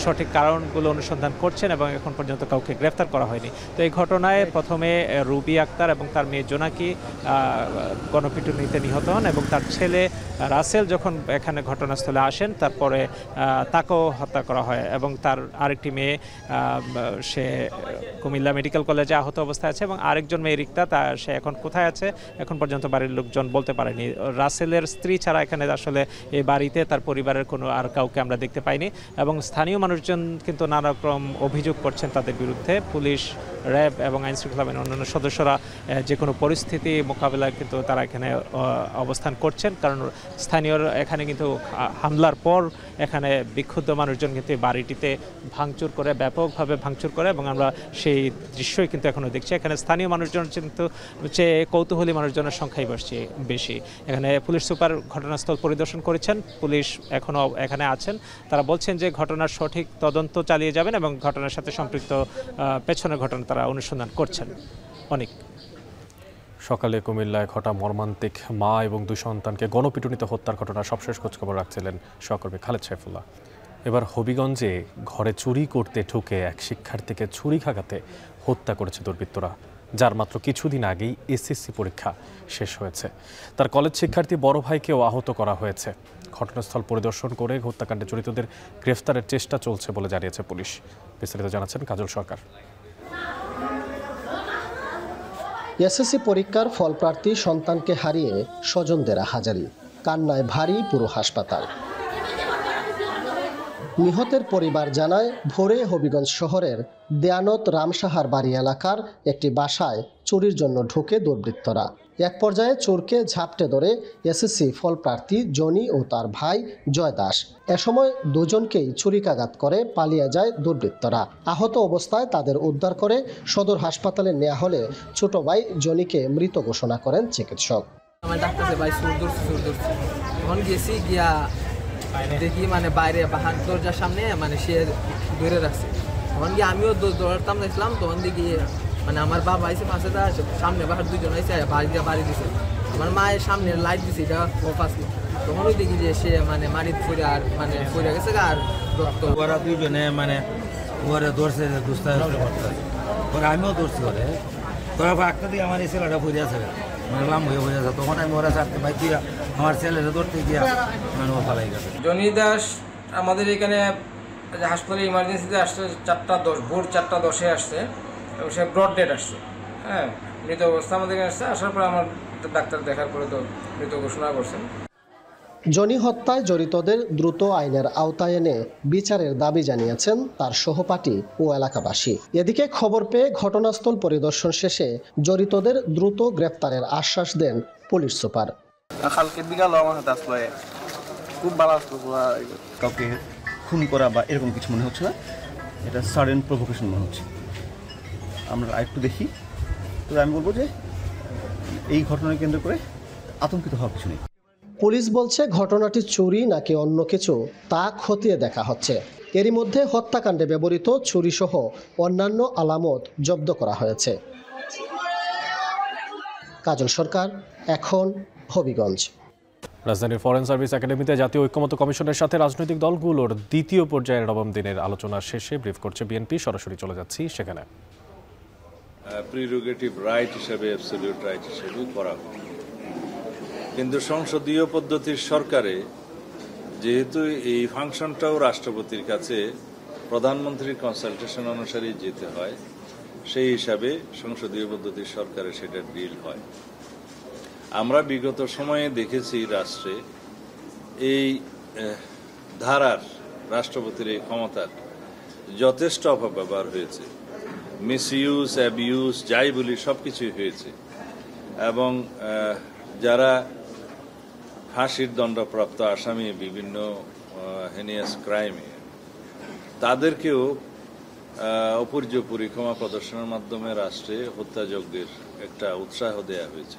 সঠিক কারণগুলো অনুসন্ধান করছেন এবং এখন পর্যন্ত কাউকে গ্রেফতার করা হয়নি। তো এই ঘটনায় প্রথমে রুবি আক্তার এবং তার মেয়ে জোনাকি গণপিটুনিতে নিহত হন, এবং তার ছেলে রাসেল যখন এখানে ঘটনাস্থলে আসেন তারপরে তাকেও হত্যা করা হয়, এবং তার আরেকটি মেয়ে সে কুমিল্লা মেডিকেল কলেজে আহত অবস্থায় আছে, এবং আরেকজন মেয়ে রিক্তা, সে এখন কোথায় আছে এখন পর্যন্ত বাড়ির লোকজন বলতে পারেনি। রাসেলের স্ত্রী ছাড়া এখানে আসলে এই বাড়িতে তার পরিবারের কোনো আর কাউকে আমরা দেখতে পাইনি, এবং স্থানীয় মানুষজন কিন্তু নানা রকম অভিযোগ করছেন তাদের বিরুদ্ধে। পুলিশ র্যাব এবং আইনশৃঙ্খলা বাহিনীর অন্যান্য সদস্যরা যে কোনো পরিস্থিতি মোকাবেলায় কিন্তু তারা এখানে অবস্থান করছেন। কারণ স্থানীয় এখানে কিন্তু হামলার পর এখানে বিক্ষুব্ধ মানুষজন কিন্তু বাড়িটিতে ভাঙচুর করে, ব্যাপকভাবে ভাঙচুর করে, এবং আমরা সেই দৃশ্যই কিন্তু এখনও দেখছি। এখানে স্থানীয় মানুষজন কিন্তু চেয়ে কৌতূহলী মানুষজনের সংখ্যাই বেশি। এখানে পুলিশ সুপার ঘটনাস্থল পরিদর্শন করেছেন, পুলিশ এখনও এখানে আছেন। তারা বলছেন যে ঘটনার সঠিক তদন্ত চালিয়ে যাবেন এবং ঘটনার সাথে সম্পৃক্ত পেছনের ঘটনা তারা অনুসন্ধান করছেন। অনেক সকালে কুমিল্লায় ঘটা মর্মান্তিক মা এবং 2 সন্তানকে গণপিটুনিতে হত্যার ঘটনার সবশেষ খোঁজখবর রাখছিলেন সহকর্মী খালেদ সাইফুল্লাহ। এবার হবিগঞ্জে ঘরে চুরি করতে ঢুকে এক শিক্ষার্থীকে ছুরিকাঘাতে হত্যা করেছে দুর্বৃত্তরা, যার মাত্র কিছুদিন আগেই এসএসসি পরীক্ষা শেষ হয়েছে। তার কলেজ শিক্ষার্থী বড় ভাইকেও আহত করা হয়েছে। ঘটনাস্থল পরিদর্শন করে হত্যাকাণ্ডে জড়িতদের গ্রেফতারের চেষ্টা চলছে বলে জানিয়েছে পুলিশ। বিস্তারিত জানাচ্ছেন কাজল সরকার। এসএসসি পরীক্ষার ফলপ্রার্থী সন্তানকে হারিয়ে স্বজনদের হাজারি, কান্নায় ভারী পুরো হাসপাতাল। নিহতের পরিবার জানায়, ভোরে হবিগঞ্জ শহরের দেয়ানত রামসাহার বাড়ি এলাকার একটি বাসায় চুরির জন্য ঢুকে দুর্বৃত্তরা। এক পর্যায়ে চোরকে ঝাপটে ধরে এসএসসি ফলপ্রার্থী জনি ও তার ভাই জয় দাস। এ সময় দুজনকেই ছুরিকাঘাত করে পালিয়ে যায় দুর্বৃত্তরা। আহত অবস্থায় তাদের উদ্ধার করে সদর হাসপাতালে নেওয়া হলে ছোট ভাই জনিকে মৃত ঘোষণা করেন চিকিৎসক। দেখি বাইরে বাহার দরজার সামনে সে ধরে রাখছে, তখন গিয়ে আমিও দৌড়াতাম দেখলাম, তখন দেখি আমার বাবা আইসে পাশে দাঁড়াচ্ছে, সামনে বাহার 2 জন আইসে বাড়ি দিছে। আমার মায়ের সামনে লাইট দিছে, এটা ফাঁসি। তখনই দেখি যে সে মাটির ফুরে আর ফুরে গেছে আর রক্ত। ওরা 2 জনে ওরা ধরছে, ওরা আমিও ধরছি, ওরে ধরার একটা দিয়ে আমার এই ছেলেটা ফুরে আছে, লাম্ব হয়ে আছে। তখন আমি ওরা চারটে বাইক দিয়া আমার ছেলেরা ধরতে গিয়া ও ফালাই গেছে। জনি দাস আমাদের এখানে হাসপাতালে ইমার্জেন্সিতে আসছে 4:10, ভোর 4:10-এ আসছে এবং সে ব্রড ডেড আসছে। হ্যাঁ, মৃত অবস্থা আমাদের এখানে আসছে। আসার পরে আমার ডাক্তার দেখার পরে তো মৃত ঘোষণা করছেন। জনি হত্যায় জড়িতদের দ্রুত আইনের আওতায় এনে বিচারের দাবি জানিয়েছেন তার সহপাঠী ও এলাকাবাসী। এদিকে খবর পেয়ে ঘটনাস্থল পরিদর্শন শেষে জড়িতদের দ্রুত গ্রেফতারের আশ্বাস দেন পুলিশ সুপার। কালকে বিকালে আমার হাতে আসলো, খুব ভালো আসলো। কাউকে খুন করা বা এরকম কিছু মনে হচ্ছে না, এটা সাডেন প্রভোকেশন মনে হচ্ছে। আমরা আরেকটু দেখি, তবে আমি বলবো যে এই ঘটনাকে কেন্দ্র করে আতঙ্কিত হওয়ার কিছু নেই। পুলিশ বলছে ঘটনাটি চুরি নাকি অন্য কিছু তা খতিয়ে দেখা হচ্ছে। এরই মধ্যে হত্যাকাণ্ডে ব্যবহৃত ছুরিসহ অন্যান্য আলামত জব্দ করা হয়েছে। কাজল সরকার, এখন হবিগঞ্জ। রাজধানীর ফরেন সার্ভিস একাডেমিতে জাতীয় ঐক্যমত্য কমিশনের সাথে রাজনৈতিক দলগুলোর দ্বিতীয় পর্যায়ের 9ম দিনের আলোচনা শেষে ব্রিফ করছে বিএনপি। সরাসরি চলে যাচ্ছি সেখানে। প্রিরোগেটিভ রাইট হিসেবে, অ্যাবসলিউট রাইট হিসেবে করা হবে, কিন্তু সংসদীয় পদ্ধতির সরকারে যেহেতু এই ফাংশনটাও রাষ্ট্রপতির কাছে প্রধানমন্ত্রীর কনসালটেশন অনুসারে যেতে হয়, সেই হিসাবে সংসদীয় পদ্ধতির সরকারে সেটা ডিল হয়। আমরা বিগত সময়ে দেখেছি রাষ্ট্রে এই ধারার, রাষ্ট্রপতির এই ক্ষমতার যথেষ্ট অপব্যবহার হয়েছে, মিসইউজ, অ্যাবিউজ, যাই বলি সবকিছুই হয়েছে। এবং যারা ফাঁসির দণ্ডপ্রাপ্ত আসামি বিভিন্ন হেনিয়াস ক্রাইমে, তাদেরকেও অপর্যাপ্ত ক্ষমা প্রদর্শনের মাধ্যমে রাষ্ট্রে হত্যাযজ্ঞের একটা উৎসাহ দেয়া হয়েছে।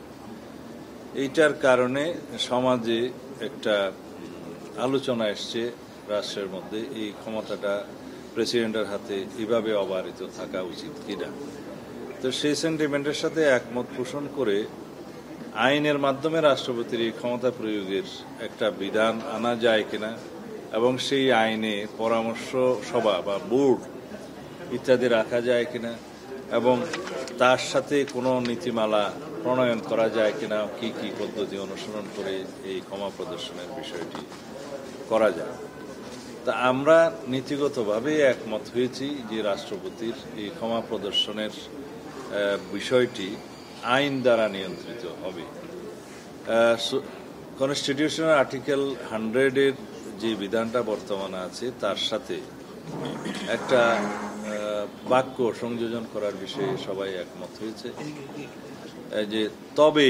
এইটার কারণে সমাজে একটা আলোচনা এসছে রাষ্ট্রের মধ্যে, এই ক্ষমতাটা প্রেসিডেন্টের হাতে এভাবে অবারিত থাকা উচিত কিনা। তো সেই সেন্টিমেন্টের সাথে একমত পোষণ করে আইনের মাধ্যমে রাষ্ট্রপতির এই ক্ষমতা প্রয়োগের একটা বিধান আনা যায় কিনা, এবং সেই আইনে পরামর্শ সভা বা বোর্ড ইত্যাদি রাখা যায় কিনা, এবং তার সাথে কোনো নীতিমালা প্রণয়ন করা যায় কিনা, কি কি পদ্ধতি অনুসরণ করে এই ক্ষমা প্রদর্শনের বিষয়টি করা যায়। তা আমরা নীতিগতভাবে একমত হয়েছি যে রাষ্ট্রপতির এই ক্ষমা প্রদর্শনের বিষয়টি আইন দ্বারা নিয়ন্ত্রিত হবে। কনস্টিটিউশনের আর্টিকেল 100-এর যে বিধানটা বর্তমানে আছে তার সাথে একটা বাক্য সংযোজন করার বিষয়ে সবাই একমত হয়েছে যে তবে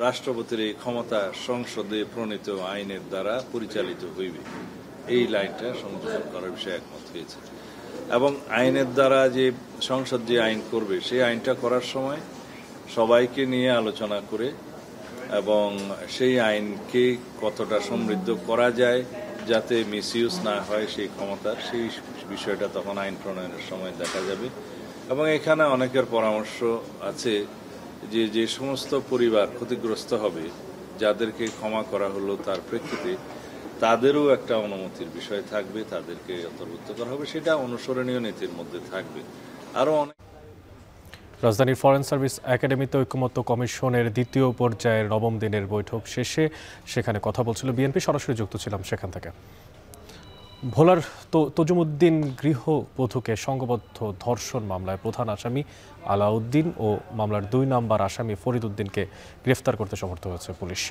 রাষ্ট্রপতির এই ক্ষমতা সংসদে প্রণীত আইনের দ্বারা পরিচালিত হইবে, এই লাইনটা সংযোজন করার বিষয়ে একমত হয়েছে। এবং আইনের দ্বারা যে সংসদ যে আইন করবে সেই আইনটা করার সময় সবাইকে নিয়ে আলোচনা করে এবং সেই আইনকে কতটা সমৃদ্ধ করা যায় যাতে মিসইউজ না হয় সেই ক্ষমতার, সেই বিষয়টা তখন আইন প্রণয়নের সময় দেখা যাবে। এবং এখানে অনেকের পরামর্শ আছে যে যে সমস্ত পরিবার ক্ষতিগ্রস্ত হবে, যাদেরকে ক্ষমা করা হলো তার প্রেক্ষিতে তাদেরও একটা অনুমতির বিষয় থাকবে, তাদেরকে অন্তর্ভুক্ত করা হবে, সেটা অনুসরণীয় নীতির মধ্যে থাকবে। আরও অনেক রাজধানীর ফরেন সার্ভিস একাডেমিতে ঐকমত্য কমিশনের দ্বিতীয় পর্যায়ের নবম দিনের বৈঠক শেষে সেখানে কথা বলছিল বিএনপি, সরাসরি যুক্ত ছিলাম সেখান থেকে। ভোলার তজুমউদ্দিন গৃহবধূকে সংঘবদ্ধ ধর্ষণ মামলায় প্রধান আসামি আলাউদ্দিন ও মামলার 2 নম্বর আসামি ফরিদ উদ্দিনকে গ্রেফতার করতে সমর্থ হয়েছে পুলিশ।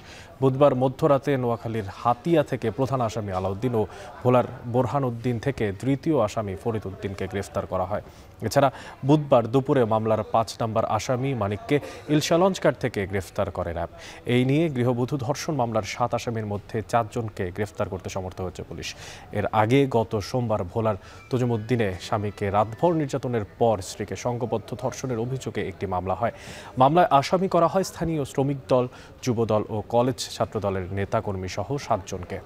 বুধবার মধ্যরাতে নোয়াখালীর হাতিয়া থেকে প্রধান আসামি আলাউদ্দিন ও ভোলার বোরহান উদ্দিন থেকে তৃতীয় আসামি ফরিদ উদ্দিনকে গ্রেফতার করা হয়। এছাড়া বুধবার দুপুরে মামলার 5 নম্বর আসামি মানিককে ইলশালঞ্জঘাট থেকে গ্রেফতার করে র্যাব। এই নিয়ে গৃহবধূ ধর্ষণ মামলার 7 আসামির মধ্যে 4 জনকে গ্রেফতার করতে সমর্থ হয়েছে পুলিশ। এর আগে গত সোমবার ভোলার তজুমউদ্দিনে স্বামীকে রাতভর নির্যাতনের পর স্ত্রীকে সংঘবদ্ধ ধর্ষণের অভিযোগে একটি মামলা হয়। মামলায় আসামি করা হয় স্থানীয় শ্রমিক দল, যুবদল ও কলেজ ছাত্রদলের নেতাকর্মী সহ 7 জনকে।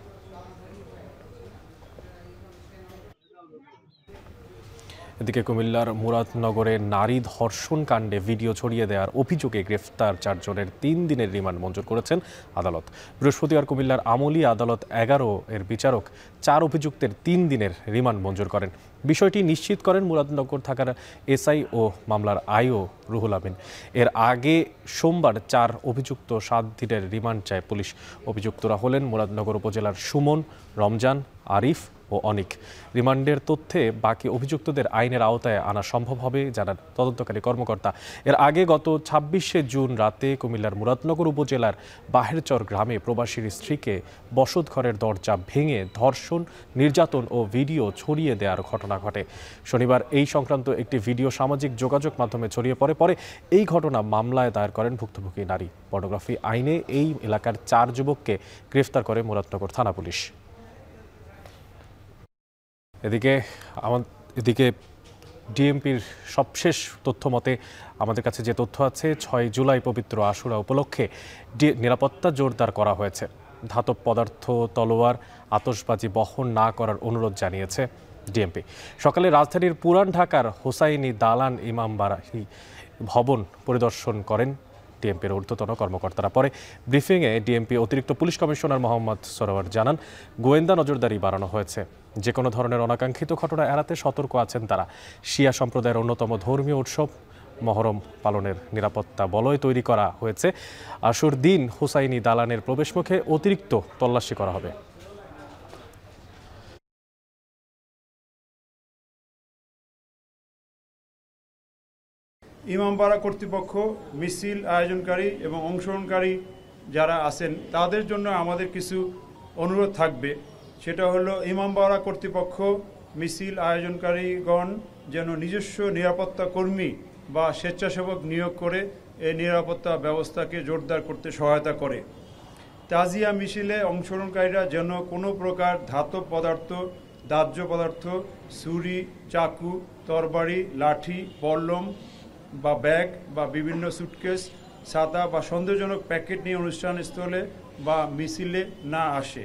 এদিকে কুমিল্লার মুরাদনগরে নারী ধর্ষণ কাণ্ডে ভিডিও ছড়িয়ে দেওয়ার অভিযোগে গ্রেফতার 4 জনের 3 দিনের রিমান্ড মঞ্জুর করেছেন আদালত। বৃহস্পতিবার কুমিল্লার আমলি আদালত 11 এর বিচারক 4 অভিযুক্তের 3 দিনের রিমান্ড মঞ্জুর করেন। বিষয়টি নিশ্চিত করেন মুরাদনগর থাকার এসআই ও মামলার আইও রুহুল আমিন। এর আগে সোমবার 4 অভিযুক্ত 7 দিনের রিমান্ড চায় পুলিশ। অভিযুক্তরা হলেন মুরাদনগর উপজেলার সুমন, রমজান, আরিফ ও অনিক। রিমান্ডের তথ্যে বাকি অভিযুক্তদের আইনের আওতায় আনা সম্ভব হবে জানান তদন্তকারী কর্মকর্তা। এর আগে গত 26শে জুন রাতে কুমিল্লার মুরাদনগর উপজেলার বাহেরচর গ্রামে প্রবাসীর স্ত্রীকে বসতঘরের দরজা ভেঙে ধর্ষণ, নির্যাতন ও ভিডিও ছড়িয়ে দেওয়ার ঘটনা ঘটে। শনিবার এই সংক্রান্ত একটি ভিডিও সামাজিক যোগাযোগ মাধ্যমে ছড়িয়ে পড়ে এই ঘটনা মামলায় দায়ের করেন ভুক্তভোগী নারী। পর্নোগ্রাফি আইনে এই এলাকার 4 যুবককে গ্রেফতার করে মুরাদনগর থানা পুলিশ। এদিকে ডিএমপির সবশেষ তথ্য মতে আমাদের কাছে যে তথ্য আছে, 6 জুলাই পবিত্র আশুরা উপলক্ষে নিরাপত্তা জোরদার করা হয়েছে। ধাতব পদার্থ, তলোয়ার, আতশবাজি বহন না করার অনুরোধ জানিয়েছে ডিএমপি। সকালে রাজধানীর পুরান ঢাকার হোসাইনি দালান ইমামবাড়ি ভবন পরিদর্শন করেন ডিএমপির ঊর্ধ্বতন কর্মকর্তারা। পরে ব্রিফিংয়ে ডিএমপি অতিরিক্ত পুলিশ কমিশনার মোহাম্মদ সরোয়ার জানান, গোয়েন্দা নজরদারি বাড়ানো হয়েছে। যে কোনো ধরনের অনাকাঙ্ক্ষিত ঘটনা এড়াতে সতর্ক আছেন তারা। শিয়া সম্প্রদায়ের অন্যতম ধর্মীয় উৎসব মহরম পালনের নিরাপত্তা বলয় তৈরি করা হয়েছে। আশুর দিন হুসাইনি দালানের প্রবেশমুখে অতিরিক্ত তল্লাশি করা হবে। ইমামবাড়া কর্তৃপক্ষ, মিছিল আয়োজনকারী এবং অংশগ্রহণকারী যারা আছেন তাদের জন্য আমাদের কিছু অনুরোধ থাকবে। সেটা হলো ইমামবাড়া কর্তৃপক্ষ, মিছিল আয়োজনকারীগণ যেন নিজস্ব নিরাপত্তা কর্মী বা স্বেচ্ছাসেবক নিয়োগ করে এই নিরাপত্তা ব্যবস্থাকে জোরদার করতে সহায়তা করে। তাজিয়া মিছিলে অংশগ্রহণকারীরা যেন কোনো প্রকার ধাতব পদার্থ, দাহ্য পদার্থ, ছুরি, চাকু, তরবারি, লাঠি, বল্লম বা ব্যাগ বা বিভিন্ন সুটকেস, ছাতা বা সন্দেহজনক প্যাকেট নিয়ে অনুষ্ঠানস্থলে বা মিছিলে না আসে।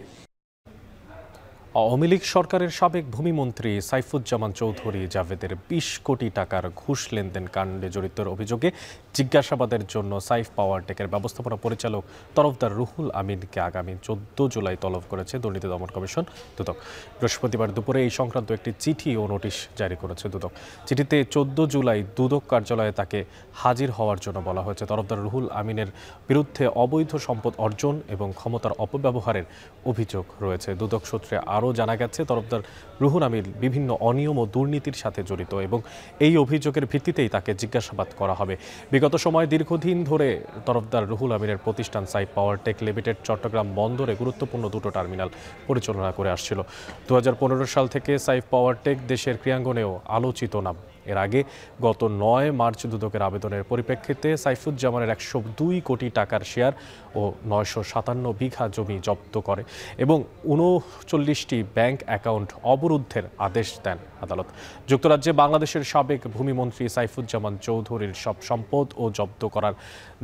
আওয়ামী লীগ সরকারের সাবেক ভূমিমন্ত্রী সাইফুজ্জামান চৌধুরী জাভেদের 20 কোটি টাকার ঘুষ লেনদেন কাণ্ডে জড়িতের অভিযোগে জিজ্ঞাসাবাদের জন্য সাইফ পাওয়ার টেকের ব্যবস্থাপনা পরিচালক তরফদার রুহুল আমিনকে আগামী 14 জুলাই তলব করেছে দুর্নীতি দমন কমিশন দুদক। বৃহস্পতিবার দুপুরে এই সংক্রান্ত একটি চিঠি ও নোটিশ জারি করেছে দুদক। চিঠিতে 14 জুলাই দুদক কার্যালয়ে তাকে হাজির হওয়ার জন্য বলা হয়েছে। তরফদার রুহুল আমিনের বিরুদ্ধে অবৈধ সম্পদ অর্জন এবং ক্ষমতার অপব্যবহারের অভিযোগ রয়েছে। দুদক সূত্রে আরও জানা গেছে, তরফদার রুহুল আমিন বিভিন্ন অনিয়ম ও দুর্নীতির সাথে জড়িত এবং এই অভিযোগের ভিত্তিতেই তাকে জিজ্ঞাসাবাদ করা হবে। বিগত সময়ে দীর্ঘদিন ধরে তরফদার রুহুল আমিনের প্রতিষ্ঠান সাইফ পাওয়ার টেক লিমিটেড চট্টগ্রাম বন্দরে গুরুত্বপূর্ণ 2টো টার্মিনাল পরিচালনা করে আসছিল। 2015 সাল থেকে সাইফ পাওয়ার টেক দেশের ক্রীড়াঙ্গনেও আলোচিত নাম। এর আগে গত ৯ মার্চ দুদকের আবেদনের পরিপ্রেক্ষিতে সাইফুজ্জামানের ১০২ কোটি টাকার শেয়ার ও ৯৫৭ বিঘা জমি জব্দ করে এবং ৩৯টি ব্যাংক অ্যাকাউন্ট অবরুদ্ধের আদেশ দেন আদালত। যুক্তরাজ্যে বাংলাদেশের সাবেক ভূমিমন্ত্রী সাইফুজ্জামান চৌধুরীর সব সম্পদ ও জব্দ করার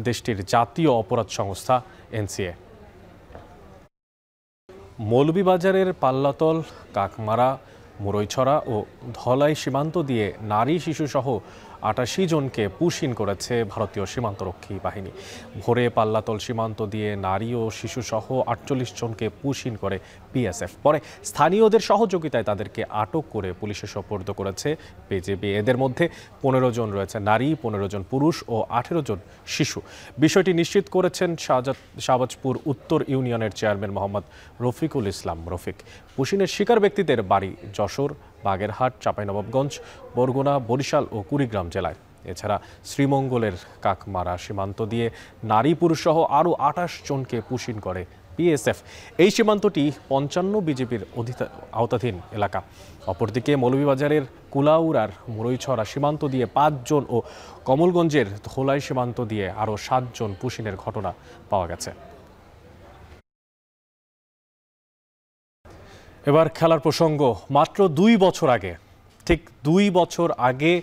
দেশটির জাতীয় অপরাধ সংস্থা এনসিএ। মৌলভীবাজারের পাল্লাতল, কাকমারা, মুরইছড়া ও ধলাই সীমান্ত দিয়ে নারী শিশুসহ ৮৮ জনকে পুশিন করেছে ভারতীয় সীমান্তরক্ষী বাহিনী। ভোরে পাল্লাতল সীমান্ত দিয়ে নারী ও শিশুসহ ৪৮ জনকে পুশিন করে বিএসএফ। পরে স্থানীয়দের সহযোগিতায় তাদেরকে আটক করে পুলিশে সোপর্দ করেছে বিজিবি। এদের মধ্যে ১৫ জন রয়েছে নারী, ১৫ জন পুরুষ ও ১৮ জন শিশু। বিষয়টি নিশ্চিত করেছেন শাহবাজপুর উত্তর ইউনিয়নের চেয়ারম্যান মোহাম্মদ রফিকুল ইসলাম রফিক। পুশিনের শিকার ব্যক্তিদের বাড়ি যশোর, বাগেরহাট, চাঁপাইনবাবগঞ্জ, বরগুনা, বরিশাল ও কুড়িগ্রাম জেলায়। এছাড়া শ্রীমঙ্গলের কাকমারা সীমান্ত দিয়ে নারী পুরুষসহ আরও ২৮ জনকে পুশিন করে বিএসএফ। এই সীমান্তটি ৫৫ বিজিবির আওতাধীন এলাকা। অপরদিকে মৌলভীবাজারের কুলাউড়ার মুরইছড়া সীমান্ত দিয়ে ৫ জন ও কমলগঞ্জের ধোলাই সীমান্ত দিয়ে আরও ৭ জন পুশিনের ঘটনা পাওয়া গেছে। এবার খেলার প্রসঙ্গ। মাত্র ২ বছর আগে, ঠিক ২ বছর আগে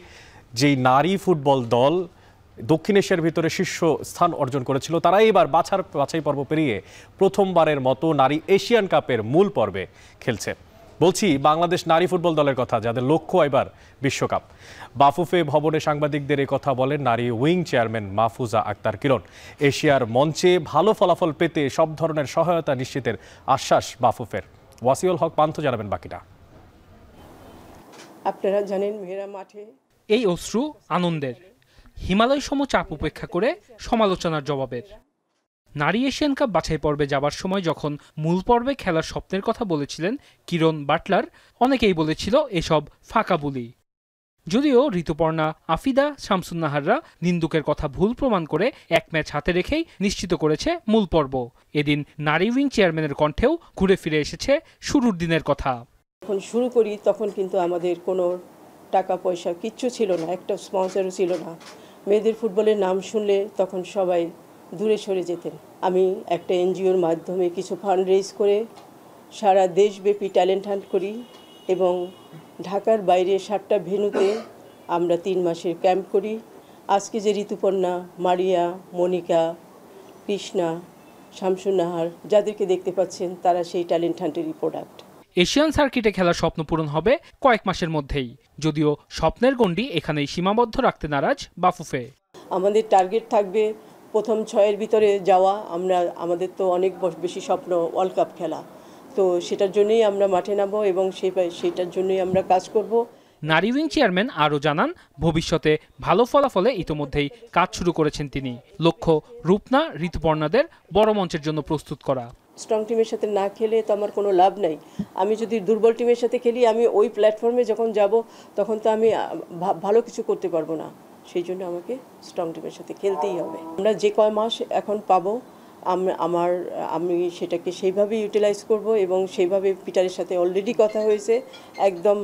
যেই নারী ফুটবল দল দক্ষিণ এশিয়ার ভিতরে শীর্ষ স্থান অর্জন করেছিল, তারা এবার বাছাই পর্ব পেরিয়ে প্রথমবারের মতো নারী এশিয়ান কাপের মূল পর্বে খেলছে। বলছি বাংলাদেশ নারী ফুটবল দলের কথা, যাদের লক্ষ্য এবার বিশ্বকাপ। বাফুফে ভবনে সাংবাদিকদের এই কথা বলেন নারী উইং চেয়ারম্যান মাহফুজা আক্তার কিরণ। এশিয়ার মঞ্চে ভালো ফলাফল পেতে সব ধরনের সহায়তা নিশ্চিতের আশ্বাস বাফুফের। ওয়াসিউল হক পান্থ জানাবেন বাকিটা। আপনারা জানেন মেয়েরা মাঠে। এই অশ্রু আনন্দের, হিমালয় সম চাপ উপেক্ষা করে সমালোচনার জবাবের। নারী এশিয়ান কাপ বাছাই পর্বে যাবার সময় যখন মূল পর্বে খেলার স্বপ্নের কথা বলেছিলেন কিরণ বাটলার, অনেকেই বলেছিল এসব ফাঁকা বুলি। যদিও ঋতুপর্ণা, আফিদা, শামসুন্নাহাররা নিন্দুকের কথা ভুল প্রমাণ করে এক ম্যাচ হাতে রেখেই নিশ্চিত করেছে মূল পর্ব। এদিন নারী উইং চেয়ারম্যানের কণ্ঠেও ঘুরে ফিরে এসেছে শুরুর দিনের কথা। যখন শুরু করি তখন কিন্তু আমাদের কোনো টাকা পয়সা কিচ্ছু ছিল না, একটা স্পন্সরও ছিল না। মেয়েদের ফুটবলের নাম শুনলে তখন সবাই দূরে সরে যেতেন। আমি একটা এনজিওর মাধ্যমে কিছু ফান্ড রেজ করে সারা দেশব্যাপী ট্যালেন্ট হান্ট করি এবং ঢাকার বাইরে 7টা ভেন্যুতে আমরা 3 মাসের ক্যাম্প করি। আজকে যে ঋতুপর্ণা, মারিয়া, মনিকা, কৃষ্ণা, শামসুন্নাহার যাদেরকে দেখতে পাচ্ছেন, তারা সেই ট্যালেন্ট হান্টেরই প্রোডাক্ট। এশিয়ান সার্কিটে খেলার স্বপ্ন পূরণ হবে কয়েক মাসের মধ্যেই, যদিও স্বপ্নের গণ্ডি এখানেই সীমাবদ্ধ রাখতে নারাজ বাফুফে। আমাদের টার্গেট থাকবে প্রথম 6-এর ভিতরে যাওয়া। আমাদের তো অনেক বেশি স্বপ্ন ওয়ার্ল্ড কাপ খেলা, তো সেটার জন্যই আমরা মাঠে নামবো এবং সেটার জন্যই আমরা কাজ করব। নারী উইং চেয়ারম্যান আরও জানান, ভবিষ্যতে ভালো ফলাফলে ইতোমধ্যেই কাজ শুরু করেছেন তিনি। লক্ষ্য রূপনা, ঋতুপর্ণাদের বড় মঞ্চের জন্য প্রস্তুত করা। স্ট্রং টিমের সাথে না খেলে তো আমার কোনো লাভ নাই। আমি যদি দুর্বল টিমের সাথে খেলি, আমি ওই প্ল্যাটফর্মে যখন যাব তখন তো আমি ভালো কিছু করতে পারবো না। সেই জন্য আমাকে স্ট্রং টিমের সাথে খেলতেই হবে। আমরা যে কয় মাস এখন পাবো, আমি সেটাকে সেইভাবে ইউটিলাইজ করব এবং সেইভাবে পিটারের সাথে অলরেডি কথা হয়েছে। একদম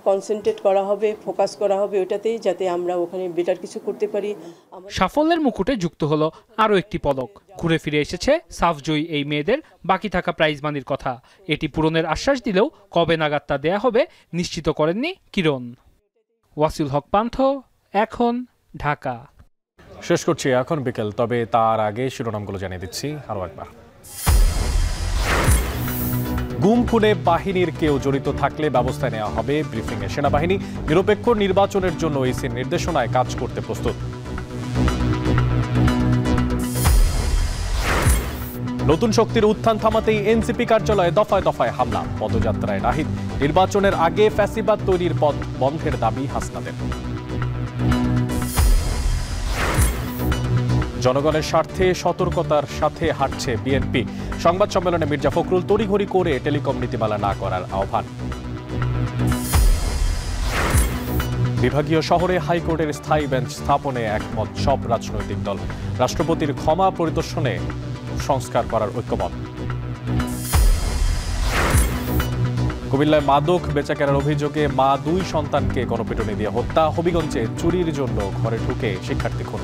কনসেন্ট্রেট করা হবে, ফোকাস করা হবে ওটাতেই, যাতে আমরা ওখানে বেটার কিছু করতে পারি। সাফল্যের মুকুটে যুক্ত হলো আরও একটি পদক। ঘুরে ফিরে এসেছে সাফজয়ী এই মেয়েদের বাকি থাকা প্রাইজ মানির কথা। এটি পূরণের আশ্বাস দিলেও কবে নাগাদ তা দেয়া হবে নিশ্চিত করেননি কিরণ। ওয়াসিউল হক পান্থ, এখন, ঢাকা। শেষ করছি এখন বিকেল, তবে তার আগে শিরোনামগুলো জানিয়ে দিচ্ছি আরও একবার। গুম খুনে বাহিনীর কেউ জড়িত থাকলে ব্যবস্থা নেওয়া হবে ব্রিফিংয়ে। সেনাবাহিনী নিরপেক্ষ নির্বাচনের জন্য ইসির নির্দেশনায় কাজ করতে প্রস্তুত। নতুন শক্তির উত্থান থামাতেই এনসিপি কার্যালয়ে দফায় দফায় হামলা, পদযাত্রায় নাহিদ। নির্বাচনের আগে ফ্যাসিবাদ তৈরির পথ বন্ধের দাবি হাসনাদের। জনগণের স্বার্থে সতর্কতার সাথে হাঁটছে বিএনপি। সংবাদ সম্মেলনে মির্জা ফখরুল তড়িঘড়ি করে টেলিকম নীতিমালা না করার আহ্বান। বিভাগীয় শহরে হাইকোর্টের স্থায়ী বেঞ্চ স্থাপনে একমত সব রাজনৈতিক দল। রাষ্ট্রপতির ক্ষমা পরিদর্শনে সংস্কার করার ঐক্যমত। কুমিল্লায় মাদক বেচাকেনার অভিযোগে মা 2 সন্তানকে গণপিটুনি দিয়ে হত্যা। হবিগঞ্জে চুরির জন্য ঘরে ঢুকে শিক্ষার্থী খুন।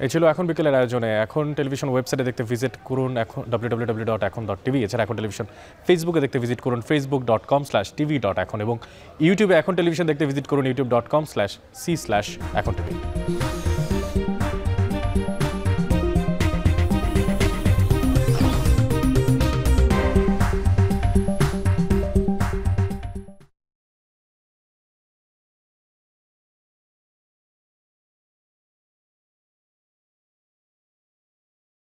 এই ছিল এখন বিকেলের আয়োজনে। এখন টেলিভিশন ওয়েবসাইটে দেখতে ভিজিট করুন এখন www.ekon.tv। এছাড়া এখন টেলিভিশন ফেসবুকে দেখতে ভিজিট করুন facebook.com/tv.ekon এবং ইউটিউবে এখন টেলিভিশন দেখতে ভিজিট করুন youtube.com/c/ekontv।